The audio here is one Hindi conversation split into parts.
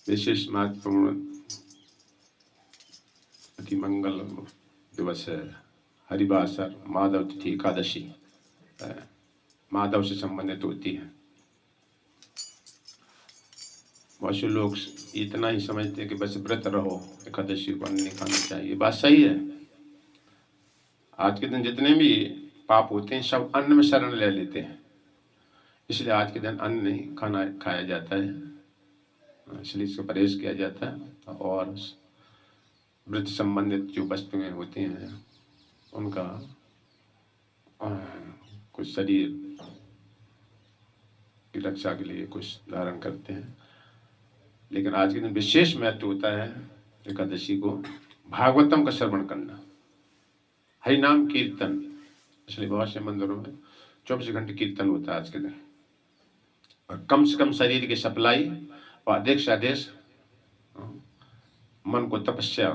विशेष महत्वपूर्ण अति मंगल दिवस है हरिवासर माधव तिथि एकादशी माधव से संबंधित होती है। बहुत से लोग इतना ही समझते हैं कि बस व्रत रहो, एकादशी को अन्न नहीं खाना चाहिए। बात सही है। आज के दिन जितने भी पाप होते हैं सब अन्न में शरण ले लेते हैं, इसलिए आज के दिन अन्न नहीं खाया जाता है, इसलिए इसका परहेज किया जाता है। और व्रत संबंधित जो वस्तुएं होती हैं उनका कुछ शरीर की रक्षा के लिए कुछ धारण करते हैं। लेकिन आज के दिन विशेष महत्व होता है एकादशी को भागवतम का श्रवण करना, हरिनाम कीर्तन। इसलिए बहुत से मंदिरों में 24 घंटे कीर्तन होता है आज के दिन। और कम से कम शरीर की सप्लाई और अधिक से अधिक मन को तपस्या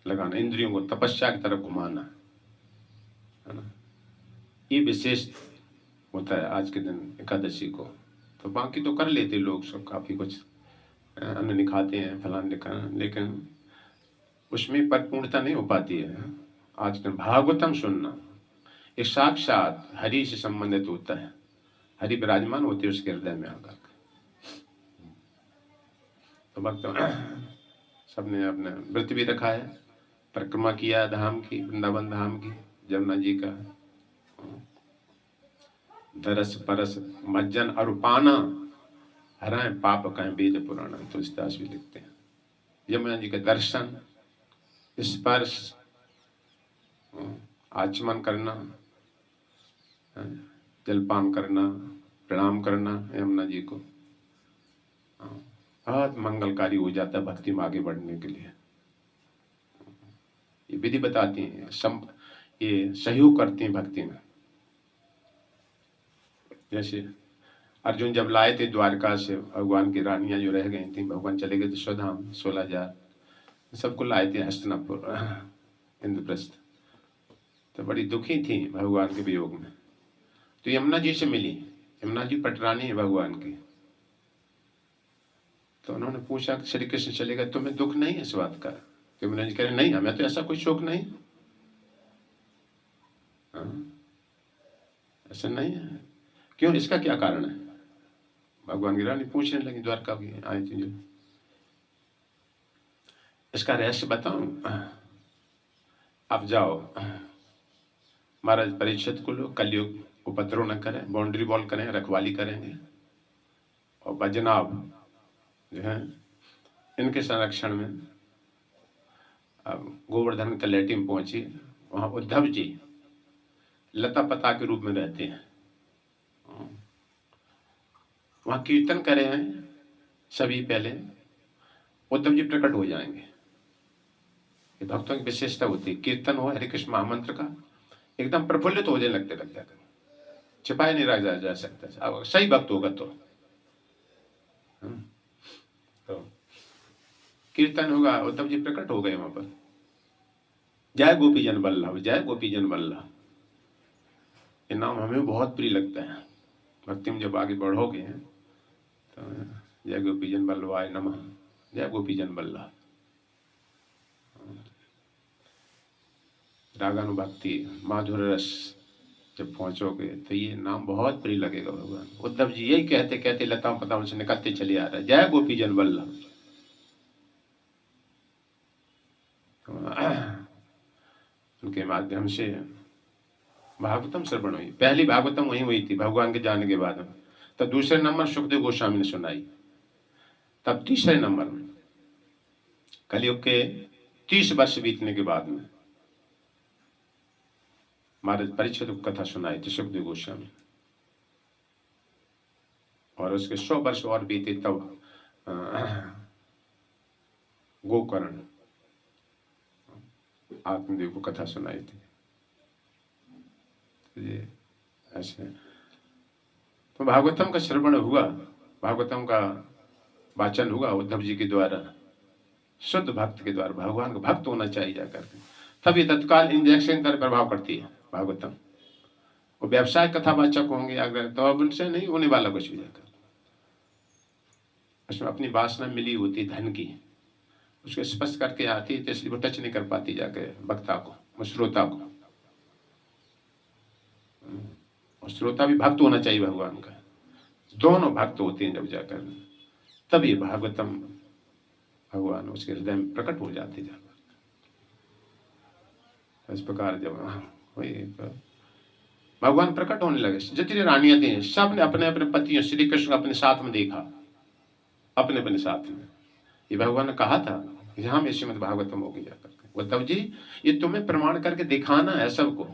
लगाना, इंद्रियों को तपस्या की तरफ घुमाना, है ना। ये विशेष होता है आज के दिन एकादशी को। तो बाकी तो कर लेते लोग सब, काफी कुछ अन्न नहीं खाते हैं फलान निकाल, लेकिन उसमें परिपूर्णता नहीं हो पाती है। आज के भागवतम सुनना एक साक्षात हरि से संबंधित होता है, हरि विराजमान होते हैं उसके हृदय में आकर। तो भक्त सबने अपने व्रत भी रखा है, परिक्रमा किया धाम की, वृंदावन धाम की, जमुना जी का दरस परस मज्जन और पाना हराए पाप कहें वेद पुराण, तुलसीदास भी लिखते हैं। यमुना जी का दर्शन, स्पर्श, आचमन करना, जलपान करना, प्रणाम करना यमुना जी को बहुत मंगलकारी हो जाता है भक्ति में आगे बढ़ने के लिए। ये विधि बताती हैं, ये सहयोग करती हैं भक्ति में। जैसे अर्जुन जब लाए थे द्वारका से भगवान की रानियां जो रह गई थी, भगवान चले गए थे स्वधाम, 16,000 सबको लाए थे हस्तिनापुर इंद्रप्रस्थ। तो बड़ी दुखी थी भगवान के वियोग में, तो यमुना जी से मिली। यमुना जी पटरानी है भगवान की। तो उन्होंने पूछा श्री कृष्ण चले गए, तुम्हें दुख नहीं है इस बात का? यमुना जी कह रहे नहीं, हमें तो ऐसा कोई शोक नहीं, ऐसा नहीं है। क्यों, इसका क्या कारण है? भगवान की रानी पूछने लगी, द्वारका की आई थी जो, इसका रहस्य बताऊं? अब जाओ महाराज परीक्षित को लो, कलयुग उपद्रव न करें, बाउंड्री वॉल करें, रखवाली करेंगे, और बजनाभ जो है इनके संरक्षण में। अब गोवर्धन तलेटी में पहुंची, वहां उद्धव जी लता पता के रूप में रहते हैं, वहां कीर्तन करे हैं सभी। पहले उद्धव जी प्रकट हो जाएंगे। ये भक्तों की विशेषता होती है, कीर्तन हो हरे कृष्ण महामंत्र का, एकदम प्रफुल्लित हो जाने लगते, छिपाए नहीं रखा जा सकता। अब सही भक्त होगा तो कीर्तन होगा, उद्धव जी प्रकट हो गए वहां पर। जय गोपी जन वल्लभ, जय गोपी जन वल्लभ, ये नाम हमें बहुत प्रिय लगता है। भक्ति में जब आगे बढ़ोगे तो जय गोपी जन वल्लभाय नमः, जय गोपी जन वल्लभ। रागानुभक्ति माधुर रस जब पहुंचोगे तो ये नाम बहुत प्रिय लगेगा भगवान। उद्धव जी यही कहते कहते लताओं पताओं से निकलते चले आ रहे, जय गोपी जन वल्लभ। उनके माध्यम से भागवतम श्रवण हुई। पहली भागवतम वही हुई थी भगवान के जाने के बाद। तब दूसरे नंबर सुखदेव गोस्वामी ने सुनाई। तब तीसरे नंबर में कलयुग के 30 वर्ष बीतने के बाद में महाराज परीक्षित को कथा सुनाई थी सुखदेव गोस्वामी। और उसके 100 वर्ष और बीते तब गोकर्ण आत्मदेव को कथा सुनाई थी। ये ऐसे तो भागवतम का श्रवण हुआ, भागवतम का वाचन हुआ उद्धव जी के द्वारा, शुद्ध भक्त के द्वारा। भगवान का भक्त होना चाहिए जाकर के, तब ये तत्काल इंजेक्शन कर प्रभाव करती है भागवतम। वो व्यवसाय कथावाचक होंगे अगर तो अब उनसे नहीं होने वाला कुछ भी जाकर। उसमें अपनी वासना मिली होती धन की, उसको स्पष्ट करके आती है, तो इसलिए वो टच नहीं कर पाती जाके वक्ता को, श्रोता को। और श्रोता भी भक्त होना चाहिए भगवान का, दोनों भक्त होते हैं जब जाकर, तब ये भागवतम भगवान उसके हृदय में प्रकट हो जाते जाकर। इस प्रकार जब भगवान प्रकट होने लगे, जितनी रानियां थी सब ने अपने अपने पतियों श्री कृष्ण अपने साथ में देखा, अपने अपने साथ में। ये भगवान ने कहा था, यहाँ में श्रीमद् भागवतम हो गया करके, उद्धव जी ये तुम्हें प्रमाण करके दिखाना है सबको।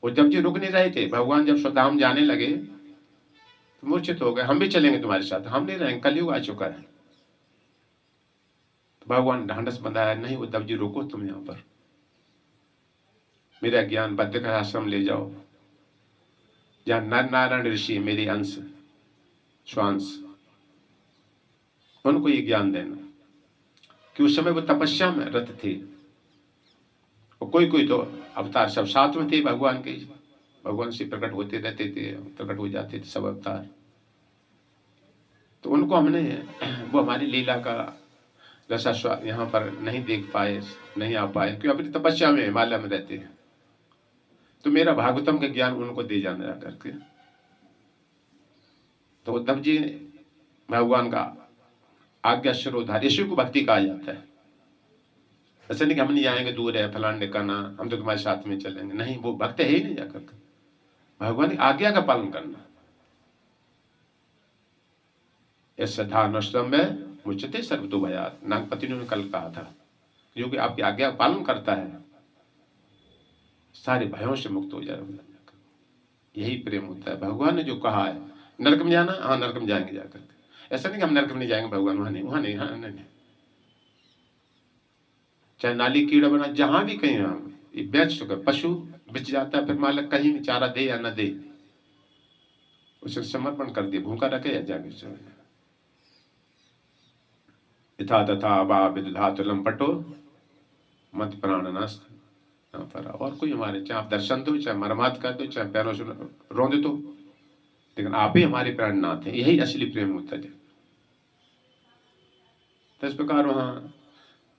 उद्धव जी रुक नहीं रहे थे, भगवान जब स्वधाम जाने लगे तो मूर्छित हो गए, हम भी चलेंगे तुम्हारे साथ, हम नहीं रहेंगे, कलयुग आ चुका है। तो भगवान ढांढस बंधाया, नहीं उद्धव जी रुको, तुम यहाँ पर मेरा ज्ञान बद्ध का आश्रम ले जाओ, जहाँ नर नारायण ऋषि मेरे अंश श्वांश, उनको ये ज्ञान देना कि उस समय वो तपस्या में रत थे, और कोई कोई तो अवतार सब साथ में थे भगवान के, भगवान से प्रकट होते रहते थे, प्रकट हो जाते थे सब अवतार। तो उनको हमने, वो हमारी लीला का रसास्वाद यहाँ पर नहीं देख पाए, नहीं आ पाए, क्योंकि अपनी तपस्या में हिमालय में रहते हैं। तो मेरा भागवतम का ज्ञान उनको दे जाना करके। तो उद्धव जी भगवान का आज्ञा शिरोधार, इसी को भक्ति कहा जाता है। ऐसा नहीं कि हम नहीं जाएंगे, दूर है फलाने का ना, हम तो तुम्हारे साथ में चलेंगे, नहीं, वो भक्त है ही नहीं जाकर। भगवान की आज्ञा का पालन करना, धनुष्टम में मुझते सर्वतो भयात, नागपति ने कल कहा था, जो कि आपकी आज्ञा का पालन करता है सारे भयों से मुक्त हो जाएगा। यही प्रेम होता है। भगवान ने जो कहा है, नरक में जाना, हाँ नरक में जाएंगे जाकर, ऐसा नहीं कि हम नरक में नहीं जाएंगे, भगवान वहां नहीं, वहां नहीं, हाँ नहीं, चाहे नाली कीड़ा बना, जहां भी कहीं, हम ये बेच चुका, पशु बिच जाता है, फिर मालिक कहीं भी चारा दे या न दे, उसे समर्पण कर दिए, भूखा रखे या जाके यथा तथा बा विदधातु लंपटो मत प्राणनास्त पर। और कोई हमारे, चाहे आप दर्शन दो, चाहे मरमात कर दो, चाहे पैरों से रोंद दो, लेकिन आप ही हमारे प्राणनाथ हैं। यही असली प्रेम होता है। तो इस प्रकार वहां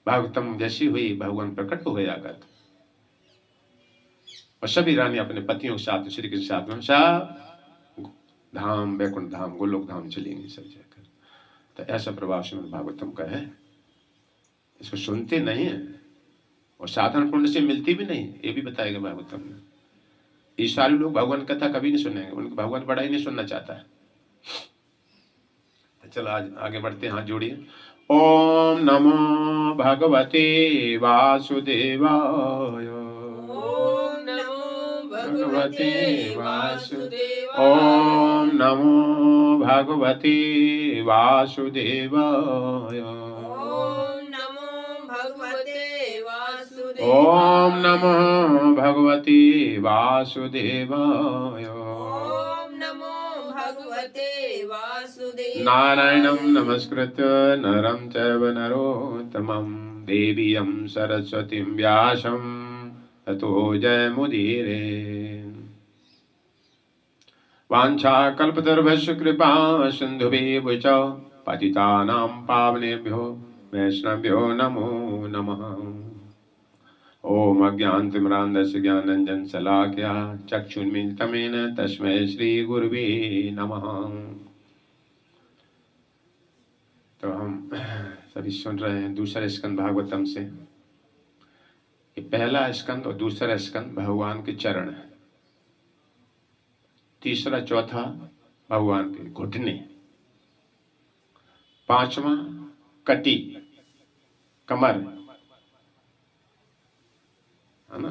भागवतम जैसी हुई, भगवान प्रकट हो गया आकर, और सभी रानी अपने पतियों के साथ, श्री कृष्ण साथ में सब धाम, वैकुंठ धाम, गोलोक धाम चलेंगे सब जाकर। तो ऐसा प्रभाव श्रीमद् भागवतम का है। इसको सुनते नहीं है, और साधन पुण्य से मिलती भी नहीं, ये भी बताएगा भागवतम में। ये सारे लोग भगवान कथा कभी नहीं सुनेंगे, उनको भगवान बड़ा ही नहीं सुनना चाहता है। तो चलो आज आगे बढ़ते हैं, हाथ जोड़िए। ओम नमो भगवते वासुदेवाय, ओम नमो भगवते वासुदेवाय, ओम नमो भगवते वासुदेवाय, ओम नमो भगवते वासुदेवाय, ओम नमो भगवते वासुदेवाय, ओम नमो भगवते वासुदेवाय। नारायणं नमस्कृत्य नरं चैव नरोत्तमं देवीं सरस्वतीं व्यासं ततो जयमुदीरे। वाञ्छाकल्पतरुभ्यश्च कृपा सिन्धुभ्येव च पतितानां पावनेभ्यो वैष्णवेभ्यो नमो नमः। ओम अज्ञानतिमिरान्धस्य ज्ञानाञ्जनशलाकया चक्षुन्मीलितं येन तस्मै श्रीगुरुवे नमः। तो हम सभी सुन रहे हैं दूसरा स्कंद भागवतम से। ये पहला स्कंद और दूसरा स्कंद भगवान के चरण है, तीसरा चौथा भगवान के घुटने, पांचवा कटी कमर, है ना,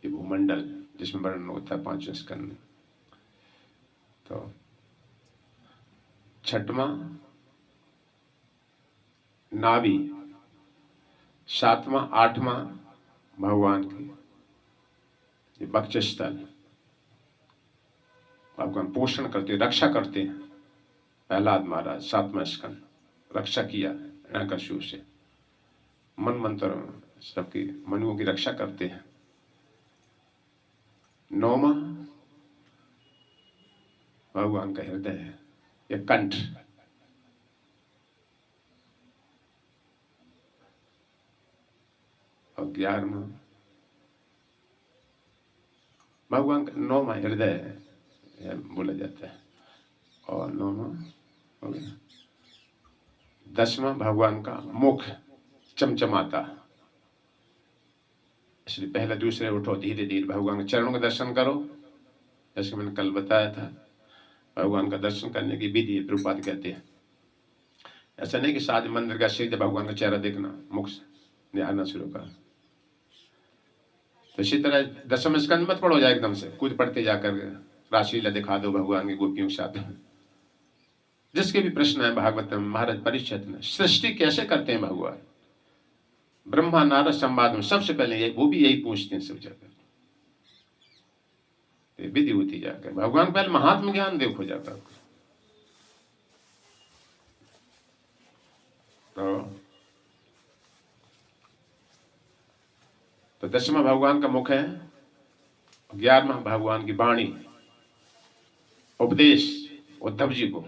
ये भूमंडल जिसमें वर्णन होता है पांचवें स्कंद में। तो छठवां नाभि, सातवां आठवां भगवान के ये वक्षस्थल, भगवान पोषण करते, रक्षा करते हैं। प्रहलाद महाराज सातवां स्कंद, रक्षा किया हिरण्यकश्यप से, मन मंत्र सबकी मनुओं की रक्षा करते हैं। नौवां भगवान का हृदय है, ये कंठ, 11वां भगवान का 9वां हृदय बोला जाता है, और 9वां हो गया। 10वां भगवान का मुख चमचमाता, इसलिए पहले दूसरे उठो, धीरे धीरे भगवान के चरणों का दर्शन करो। जैसे मैंने कल बताया था, भगवान का दर्शन करने की विधि प्रभुपाद कहते हैं। ऐसा नहीं कि साध मंदिर का सीधे भगवान का चेहरा देखना, मुख से आना शुरू कर। तो इसी तरह 10वें स्कंद मत पढ़ो जाए एकदम से, कूद पढ़ते जाकर रासलीला दिखा दो भगवान की गोपियों के साथ। जिसके भी प्रश्न है भागवत में, महाराज परीक्षित में सृष्टि कैसे करते हैं भगवान, ब्रह्मा नारद संवाद में सबसे पहले वो भी यही पूछते हैं सब जगह। विधि होती जाकर भगवान पहले महात्म ज्ञान देखो जाकर। तो 10वां भगवान का मुख है, 11वां भगवान की वाणी, उपदेश उद्धव जी को।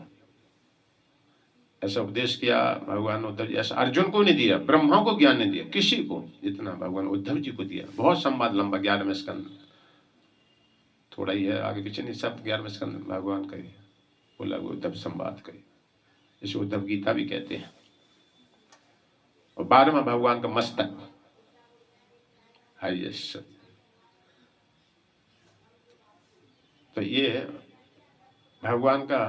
ऐसा उपदेश किया भगवान उद्धव जी, ऐसा अर्जुन को नहीं दिया, ब्रह्मा को ज्ञान नहीं दिया किसी को, जितना भगवान उद्धव जी को दिया। बहुत संवाद लंबा 11वें स्कंद, थोड़ा ही है आगे पीछे नहीं, सब 11वें स्कंद भगवान का ही बोला वो उद्धव संवाद का, इसे उद्धव गीता भी कहते हैं। और 12वां भगवान का मस्तक, हाईएस्ट। तो ये भगवान का,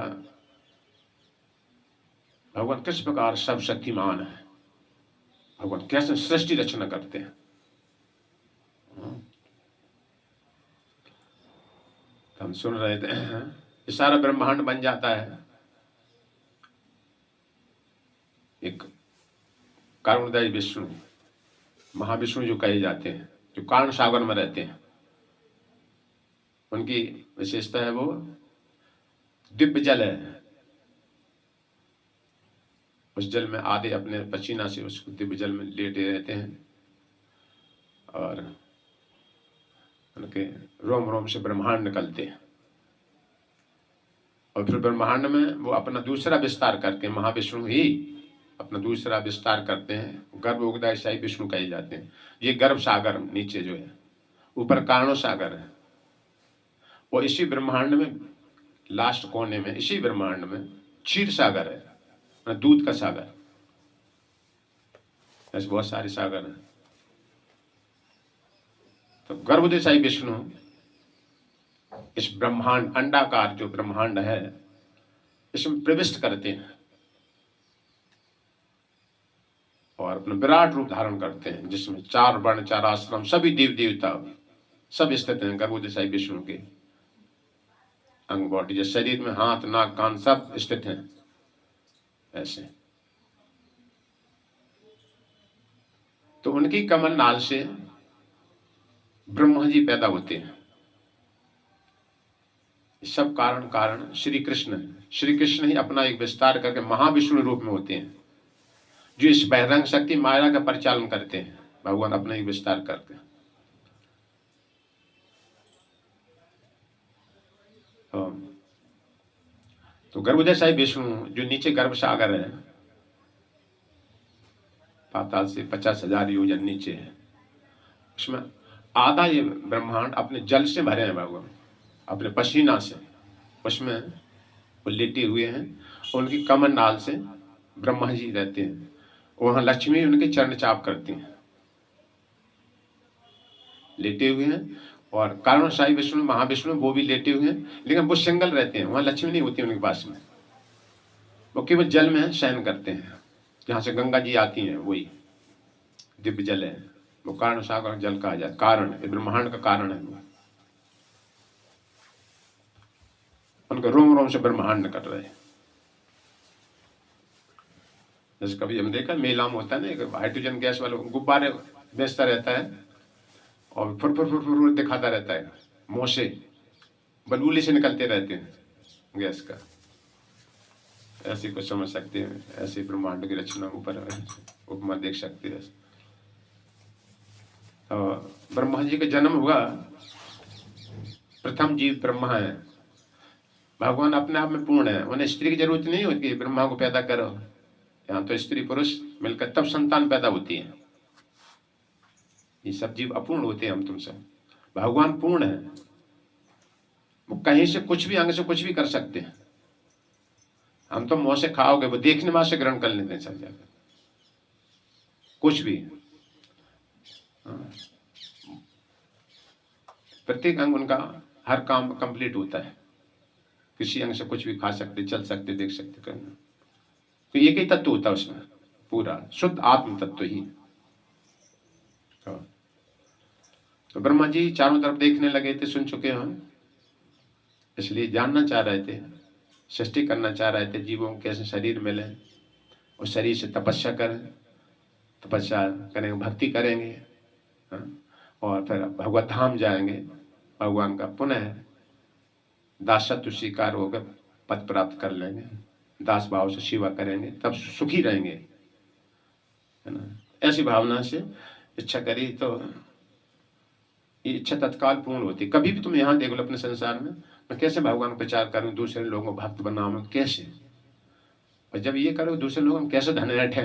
भगवान किस प्रकार सर्वशक्तिमान है, भगवान कैसे सृष्टि रचना करते हैं। तो हम सुन रहे थे, ये सारा ब्रह्मांड बन जाता है एक कारुणदय विष्णु, महाविष्णु जो कहे जाते हैं, जो कारण सागर में रहते हैं। उनकी विशेषता है वो दिव्य जल है, उस जल में आधे अपने पसीना से उस दिव्य जल में लेटे रहते हैं, और उनके रोम रोम से ब्रह्मांड निकलते हैं। और फिर ब्रह्मांड में वो अपना दूसरा विस्तार करके, महाविष्णु ही अपना दूसरा विस्तार करते हैं, गर्भ उगदायशाही विष्णु कहे जाते हैं। ये गर्भ सागर नीचे जो है, ऊपर कारणो सागर है। और इसी ब्रह्मांड में लास्ट कोने में, इसी ब्रह्मांड में क्षीर सागर है, दूध का सागर। ऐसे बहुत सारे सागर हैं। तो गर्भोदयशाही विष्णु इस ब्रह्मांड, अंडाकार जो ब्रह्मांड है, इसमें प्रविष्ट करते हैं और अपना विराट रूप धारण करते हैं, जिसमें 4 वर्ण 4 आश्रम, सभी देव देवता सब स्थित हैं गर्भोदयशाही विष्णु के अंग बॉडी, जो शरीर में हाथ नाक कान सब स्थित हैं। ऐसे तो उनकी कमल नाल से ब्रह्मा जी पैदा होते हैं। सब कारण श्री कृष्ण है। श्री कृष्ण ही अपना एक विस्तार करके महाविष्णु रूप में होते हैं, जो इस बहिरंग शक्ति माया का परिचालन करते हैं। भगवान अपना एक विस्तार करते हैं। तो गर्भोदयशाही विष्णु जो नीचे गर्भ सागर है, पाताल से 50,000 योजन नीचे है, उसमें आधा ये ब्रह्मांड अपने जल से भरे हैं भगवान, अपने पसीना से। उसमें वो लेटे हुए हैं, उनकी कमर नाल से ब्रह्मा जी रहते हैं। वहां लक्ष्मी उनके चरण चाप करती हैं, लेटे हुए हैं। और कारणशाही विष्णु महाविष्णु वो भी लेटे हुए हैं, लेकिन वो सिंगल रहते हैं, वहां लक्ष्मी नहीं होती उनके पास में। वो केवल जल में शयन करते हैं, जहां से गंगा जी आती हैं, वही दिव्य जल है। वो कारण सागर जल कहा जाए, कारण ब्रह्मांड का कारण है वो। उनके रोम रोम से ब्रह्मांड निकल रहे हैं। जैसे कभी हम देखा मेला में होता है ना, हाइड्रोजन गैस वाले गुब्बारे बेचता रहता है और फुर फुर फुर फुर दिखाता रहता है, मुंह से बलबुले से निकलते रहते हैं गैस का। ऐसे कुछ समझ सकते हैं, ऐसे ब्रह्मांड की रचना ऊपर उपमा देख सकते हैं। ब्रह्मा जी का जन्म हुआ, प्रथम जीव ब्रह्मा है। भगवान अपने आप में पूर्ण है, उन्हें स्त्री की जरूरत नहीं होती ब्रह्मा को पैदा करो। यहाँ तो स्त्री पुरुष मिलकर तब संतान पैदा होती है। ये सब जीव अपूर्ण होते हैं, हम तुम सब। भगवान पूर्ण है, वो कहीं से कुछ भी, अंग से कुछ भी कर सकते हैं। हम तो मुंह से खाओगे, वो देखने में से ग्रहण कर लेते हैं सब जाकर, कुछ भी। हाँ। प्रत्येक अंग उनका हर काम कंप्लीट होता है, किसी अंग से कुछ भी खा सकते, चल सकते, देख सकते, करना। तो एक ही तत्व होता है उसमें, पूरा शुद्ध आत्म तत्व ही। तो ब्रह्मा जी चारों तरफ देखने लगे थे, सुन चुके हम, इसलिए जानना चाह रहे थे, सृष्टि करना चाह रहे थे, जीवों को कैसे शरीर मिले, उस शरीर से तपस्या करें, तपस्या करेंगे, भक्ति करेंगे, हाँ? और फिर भगवत धाम जाएंगे, भगवान का पुनः दासत्व स्वीकार होकर पद प्राप्त कर लेंगे, दास भाव से सेवा करेंगे, तब सुखी रहेंगे, है ना। ऐसी भावना से इच्छा करी तो ये इच्छा तत्काल पूर्ण होती। कभी भी तुम यहाँ देख लो अपने संसार में, मैं कैसे भगवान को प्रचार करूं, दूसरे लोगों को भक्त बनाऊं, कैसे। और जब ये करो, दूसरे लोगों को कैसे धन रटे,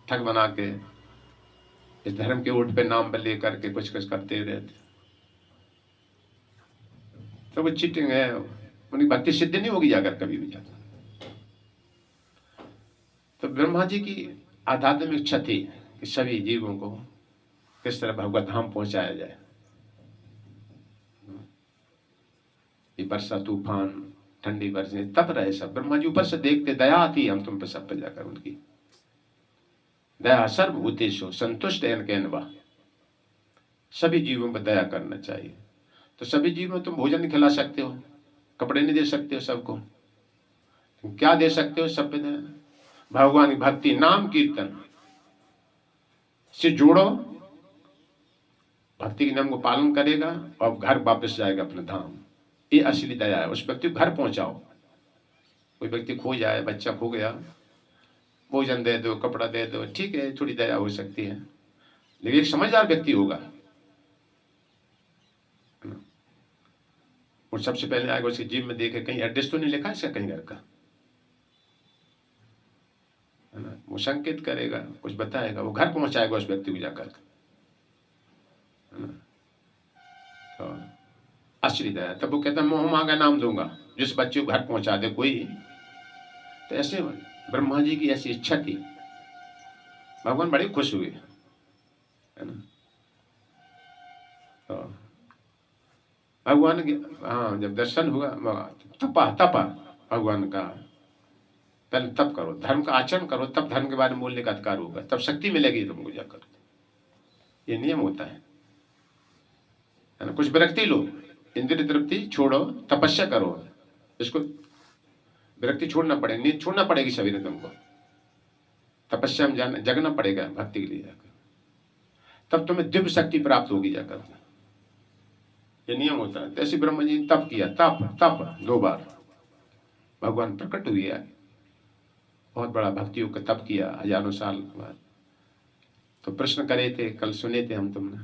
ठग बना के इस धर्म के ओट पे नाम पे लेकर के कुछ कुछ करते रहते, तो वो चीटिंग है, उनकी भक्ति सिद्ध नहीं होगी जाकर कभी भी जाकर। तो ब्रह्मा जी की आध्यात्मिक इच्छा थी कि सभी जीवों को किस तरह भगवत धाम पहुंचाया जाए। ये वर्षा तूफान ठंडी बरसे तप रहे सब, ब्रह्मा जी ऊपर से देखते, दया आती हम तुम पे सब पे जाकर, उनकी दया सर्वभूतेषु संतुष्ट एनकेनवा, सभी जीवों पर दया करना चाहिए। तो सभी जीवों तुम भोजन नहीं खिला सकते हो, कपड़े नहीं दे सकते हो सबको, क्या दे सकते हो सब पे दया। भगवान की भक्ति, नाम कीर्तन से जोड़ो, भक्ति के नाम को पालन करेगा और घर वापस जाएगा अपने धाम। ये असली दया है, उस व्यक्ति को घर पहुंचाओ। कोई व्यक्ति खो जाए, बच्चा खो गया, भोजन दे दो, कपड़ा दे दो, ठीक है, थोड़ी दया हो सकती है, लेकिन एक समझदार व्यक्ति होगा, और सबसे पहले आएगा उसकी जीव में देखे कहीं एड्रेस तो नहीं लिखा है इसका, कहीं घर का, है ना। वो संकेत करेगा, कुछ बताएगा, वो घर पहुंचाएगा उस व्यक्ति को जाकर, है ना। तो असली दया, तब वो कहता है मोह मांगा नाम दूंगा, जिस बच्चे को घर पहुंचा दे कोई। तो ऐसे ब्रह्मा जी की ऐसी इच्छा थी, भगवान बड़े खुश हुए, है ना। तो भगवान के, हाँ, जब दर्शन हुआ, तपा तपा, भगवान का पहले तप करो, धर्म का आचरण करो, तब धर्म के बारे में बोलने का अधिकार होगा, तब शक्ति मिलेगी तुमको जाकर। ये नियम होता है ना। कुछ विरक्ति लो, इंद्रिय तृप्ति छोड़ो, तपस्या करो, इसको विरक्ति छोड़ना पड़ेगी, नींद छोड़ना पड़ेगी सभी ने तुमको, तपस्या में जाना, जगना पड़ेगा भक्ति के लिए जाकर, तब तुम्हें दिव्य शक्ति प्राप्त होगी जाकर। ये नियम होता है। जैसे ब्रह्मा जी ने तप किया, तप तप 2 बार भगवान प्रकट हुए, बहुत बड़ा भक्तियों का तप किया हजारों साल बाद। तो प्रश्न करे थे, कल सुने थे हम तुमने,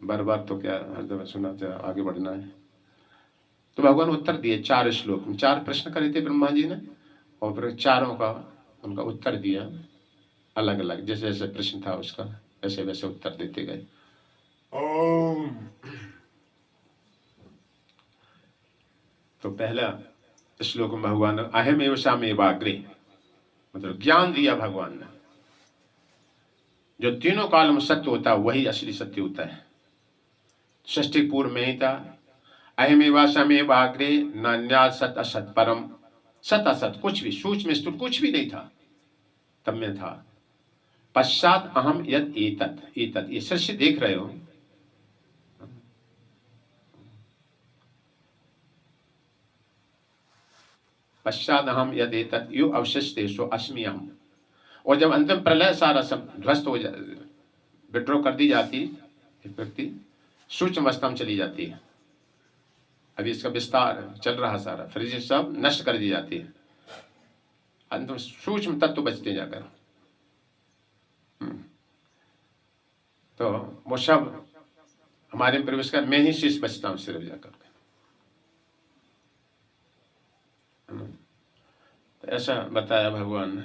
बार बार तो क्या हर दफा सुना था, आगे बढ़ना है। तो भगवान उत्तर दिए 4 श्लोक में, 4 प्रश्न करे थे ब्रह्मा जी ने, और फिर चारों का उनका उत्तर दिया अलग अलग, जैसे जैसे प्रश्न था उसका वैसे वैसे उत्तर देते गए। ओम। तो पहला श्लोक में भगवान अहमेव सामेवाग्रे, मतलब ज्ञान दिया भगवान ने, जो तीनों काल में सत्य होता है वही असली सत्य होता है। सृष्टि पूर्व में ही था, अहमेवा सामेवाग्रे नान्या सत असत परम, सत असत कुछ भी, सूक्ष्म स्थूल कुछ भी नहीं था, तब में था। पश्चात अहम यद एतत् एतत्, ये सृष्टि देख रहे हो, पश्चात अहम यद एतत् यो अवशिष्टे सो अस्मि अहम्। और जब अंतिम प्रलय सारा सब ध्वस्त हो जाए, विड्रॉ कर दी जाती, व्यक्ति सूक्ष्म अवस्था में चली जाती है, अभी इसका विस्तार चल रहा सारा, फिर ये सब नष्ट कर दी जाती है, अंतिम सूक्ष्म तत्व बचते जाकर। तो वो सब हमारे में प्रवेश कर, मैं ही शेष बचता हूँ सिर्फ जाकर। तो ऐसा बताया भगवान ने,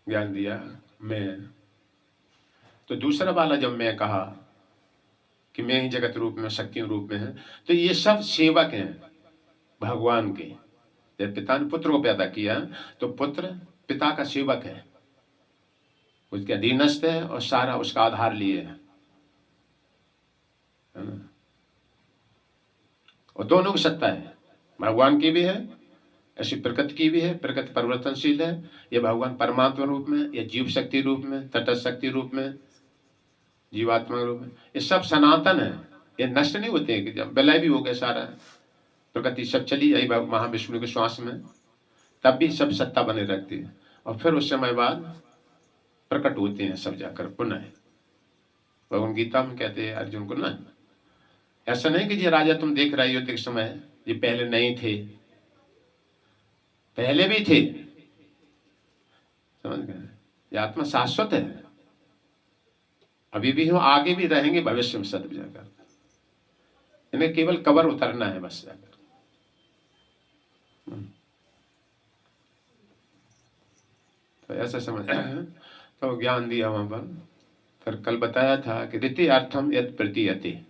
ज्ञान दिया, मैं तो दूसरा वाला जब मैं कहा कि मैं ही जगत रूप में, शक्ति रूप में है, तो ये सब सेवक हैं भगवान के। जब पिता ने पुत्र को पैदा किया तो पुत्र पिता का सेवक है, उसके अधीनस्थ है और सारा उसका आधार लिए है ना? और दोनों की सत्ता है, भगवान की भी है, ऐसी प्रकृति की भी है। प्रकृति परिवर्तनशील है, ये भगवान परमात्मा रूप में, या जीव शक्ति रूप में, तटस्थ शक्ति रूप में, जीवात्मा रूप में, ये सब सनातन है, ये नष्ट नहीं होते हैं कि जब विलय भी हो गया सारा प्रकृति सब चली जाए महाविष्णु के श्वास में, तब भी सब सत्ता बने रहती है और फिर उस समय बाद प्रकट होते हैं सब जाकर पुनः। भगवान गीता में कहते हैं अर्जुन को ना, ऐसा नहीं कि ये राजा तुम देख रहे हो युद्ध समय, ये पहले नहीं थे, पहले भी थे, समझ गए? ये आत्मा शाश्वत है, अभी भी हो, आगे भी रहेंगे भविष्य में सद जाकर, इन्हें केवल कवर उतरना है बस जाकर। तो ऐसा समझ तो ज्ञान दिया वहां पर। फिर कल बताया था कि रीति अर्थम यद प्रतीयते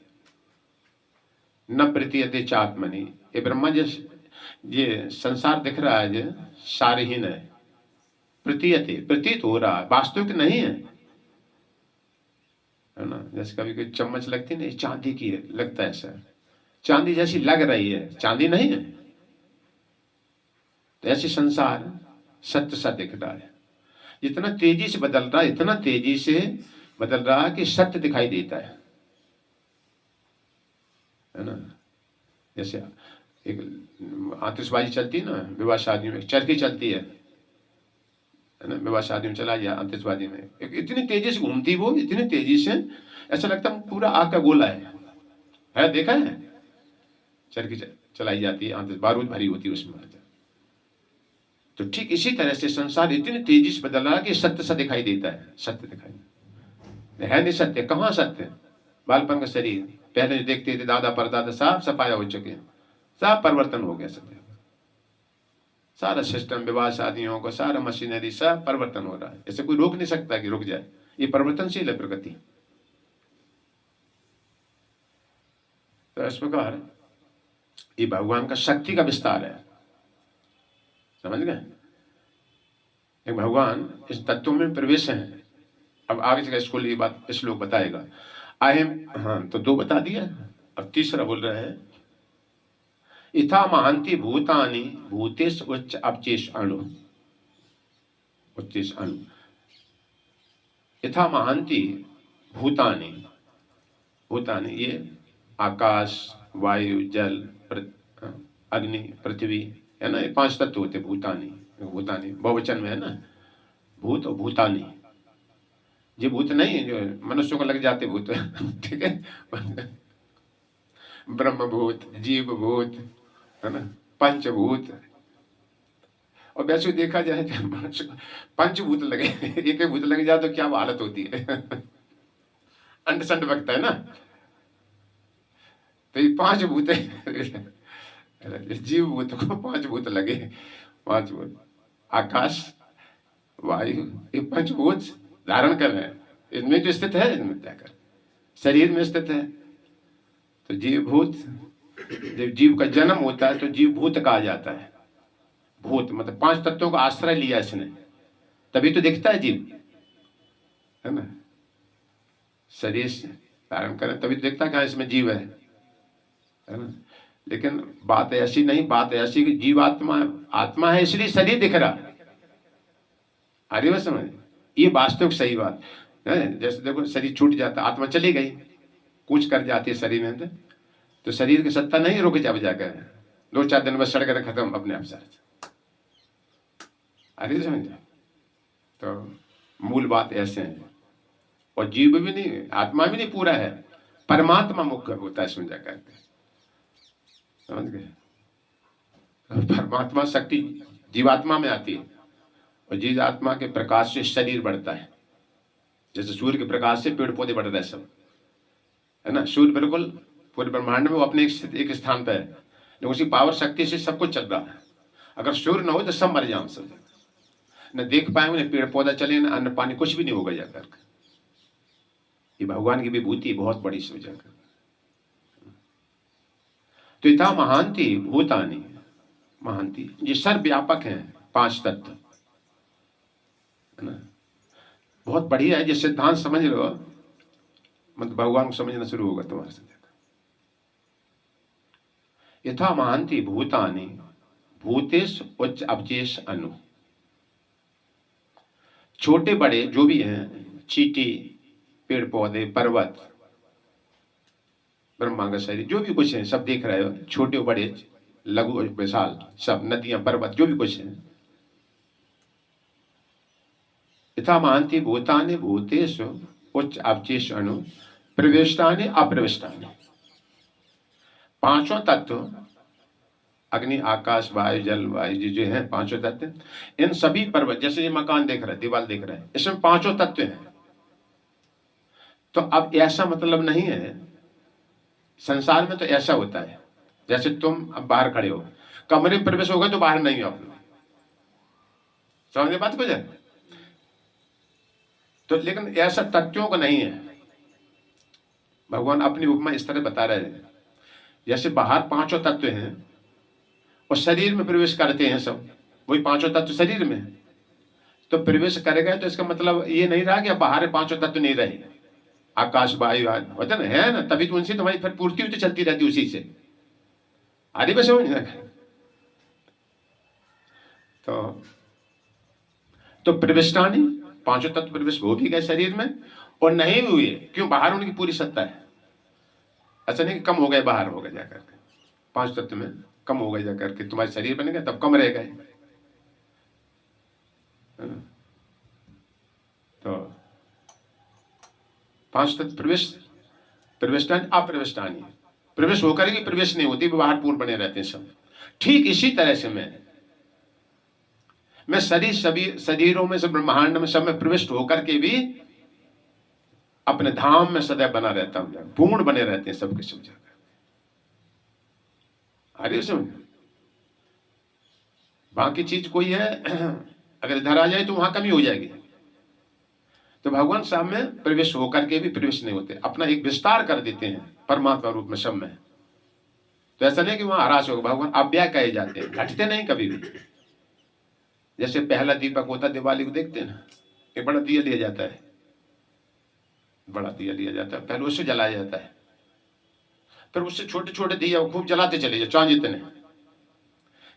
न प्रतीयते चात्मनि, ये ब्रह्मा ये संसार दिख रहा है जो सारहीन है, प्रतीयते प्रतीत हो रहा है, वास्तविक नहीं है ना? जैसे कभी कोई चम्मच लगती नहीं, चांदी की है, लगता है ऐसा, चांदी जैसी लग रही है, चांदी नहीं है। तो ऐसे संसार सत्य सा दिख रहा है, इतना तेजी से बदल रहा है, इतना तेजी से बदल रहा है कि सत्य दिखाई देता है ना? जैसे एक आतिशबाजी चलती है ना विवाह शादी में, चरखी चलती है ना, विवाह शादी में चला गया आतिशबाजी में, इतनी तेजी से घूमती वो, इतनी तेजी से ऐसा लगता है पूरा आग का गोला है, देखा है? चरखी चलाई जाती है, आतिश बारूद भरी होती है उसमें। तो ठीक इसी तरह से संसार इतनी तेजी से बदल रहा है कि सत्य सा दिखाई देता है, सत्य दिखाई है नहीं, सत्य कहाँ सत्य? बालपन का शरीर पहले जो देखते थे दादा परदादा सब सफाया हो चुके हैं, सब परिवर्तन हो गया, सब सारा सिस्टम, विवाह शादियों का सारा मशीनरी सब परिवर्तन हो रहा है, ऐसे कोई रोक नहीं सकता कि रुक जाए, ये परिवर्तनशील है प्रकृति। तो इस प्रकार ये भगवान का शक्ति का विस्तार है, समझ गए? एक भगवान इस तत्व में प्रवेश है। अब आगे चल इसको ये बात श्लोक बताएगा। हाँ तो 2 बता दिया, अब तीसरा बोल रहा है इथा महांति भूतानि भूतेश उच्च अपचेश अणु, उच्चेश अणु, इथा महांति भूतानि, भूतानि ये आकाश, वायु, जल, अग्नि, पृथ्वी है ना, ये 5 तत्व होते भूतानि। भूतानि बहुवचन में है ना, भूत और भूतानि। ये भूत नहीं जो मनुष्यों को लग जाते भूत, ठीक है, ब्रह्मभूत, जीव भूत है ना, पंचभूत। और वैसे देखा जाए तो पंचभूत लगे, एक भूत लग जाए तो क्या हालत होती है, अंड संड बकता है ना। तो ये 5 भूत जीव भूत को 5 भूत लगे, 5 भूत आकाश, वायु, ये पंचभूत धारण कर रहे हैं, इनमें जो स्थित है, इनमें जाकर शरीर में स्थित है। तो जीव भूत, जब जीव का जन्म होता है तो जीव भूत कहा जाता है। भूत मतलब 5 तत्वों का आश्रय लिया इसने, तभी तो दिखता है जीव, है ना, शरीर धारण करें तभी तो दिखता है कहाँ इसमें जीव है ना। लेकिन बात ऐसी नहीं, बात ऐसी कि जीवात्मा आत्मा है इसलिए शरीर दिख रहा, अरे बस समझ, ये वास्तविक सही बात है। जैसे देखो शरीर छूट जाता, आत्मा चली गई, कुछ कर जाती है शरीर में, तो शरीर की सत्ता नहीं रुक जाकर 2-4 दिन में सड़ कर खत्म अपने आप से, अरे समझ। तो मूल बात ऐसे है, और जीव भी नहीं, आत्मा भी नहीं पूरा है, परमात्मा मुख्य होता है इसमें जाकर, समझ गए? परमात्मा शक्ति जीवात्मा में आती है, और जीवात्मा के प्रकाश से शरीर बढ़ता है। जैसे सूर्य के प्रकाश से पेड़ पौधे बढ़ रहे हैं सब, है ना। सूर्य बिल्कुल पूरे ब्रह्मांड में वो अपने एक स्थान पर है, लेकिन उसी पावर शक्ति से सब कुछ चल रहा है। अगर सूर्य न हो तो सब मर जाए, सब न देख पाएंगे, न पेड़ पौधा चले, न अन्न पानी, कुछ भी नहीं होगा जाकर। ये भगवान की विभूति बहुत बड़ी समझा कर। तो इतना महांति भूतानी, महांति ये सर्वव्यापक हैं 5 तत्व, है ना। बहुत बढ़िया है, ये सिद्धांत समझ लो, मतलब भगवान को समझना शुरू होगा तुम्हारे से। यथा महांति भूतानि भूतेश उच्च अपचेश अनु, छोटे बड़े जो भी हैं, चींटी, पेड़ पौधे, पर्वत, ब्रह्मांड शरीर, जो भी कुछ है सब देख रहे हो, छोटे बड़े, लघु विशाल, सब नदियां, पर्वत, जो भी कुछ है। यथा महांति भूतानि भूतेषु उच्च अपचेश अनु प्रविष्टानि अप्रविष्टानि, 5 तत्व अग्नि आकाश वायु जल वायु जो है 5 तत्व, इन सभी पर्वत, जैसे ये मकान देख रहा है, दीवार देख रहा है, इसमें 5 तत्व हैं। तो अब ऐसा मतलब नहीं है, संसार में तो ऐसा होता है जैसे तुम अब बाहर खड़े हो, कमरे में प्रवेश होगा तो बाहर नहीं हो आप, समझे बात को जाए तो। लेकिन ऐसा तत्वों का नहीं है। भगवान अपनी उपमा इस तरह बता रहे हैं, जैसे बाहर 5 तत्व हैं और शरीर में प्रवेश करते हैं सब, वही 5 तत्व शरीर में, तो प्रवेश करेगा तो इसका मतलब ये नहीं रहा कि अब बाहर 5 तत्व नहीं रहे, आकाश वायु वचन है ना, तभी तो उनसे तुम्हारी फिर पूर्ति भी तो चलती रहती उसी से। आदि में समझ तो प्रविष्टानी 5 तत्व प्रवेश हो भी गए शरीर में और नहीं भी हुए, क्यों, बाहर उनकी पूरी सत्ता है। ऐसा नहीं कि कम हो गए, बाहर हो गए जाकर के, 5 तत्व में कम हो गए जाकर के, तुम्हारे शरीर बन गए तब कम रह गए। तो 5 तत्व प्रवेश, प्रविष्टानी अप्रविष्टानी, प्रवेश होकर के प्रवेश नहीं होती, बाहर पूर्ण बने रहते हैं सब। ठीक इसी तरह से मैं सभी शरीरों में से, ब्रह्मांड में सब में प्रविष्ट होकर के भी अपने धाम में सदैव बना रहता हूं, पूर्ण बने रहते हैं सबके सब जगह। आगे समझ, बाकी चीज कोई है अगर इधर आ जाए तो वहां कमी हो जाएगी। तो भगवान साहब में प्रवेश होकर के भी प्रवेश नहीं होते, अपना एक विस्तार कर देते हैं परमात्मा रूप में सब में। तो ऐसा नहीं कि वहां हरास होगा, भगवान अव्यय कहे जाते हैं, घटते नहीं कभी भी। जैसे पहला दीपक होता है, दिवाली को देखते हैं ना, एक बड़ा दिया लिया जाता है, बड़ा दिया लिया जाता है, पहले उससे जलाया जाता है, फिर उससे छोटे छोटे दिया खूब जलाते चले जाओ, चांद जितने।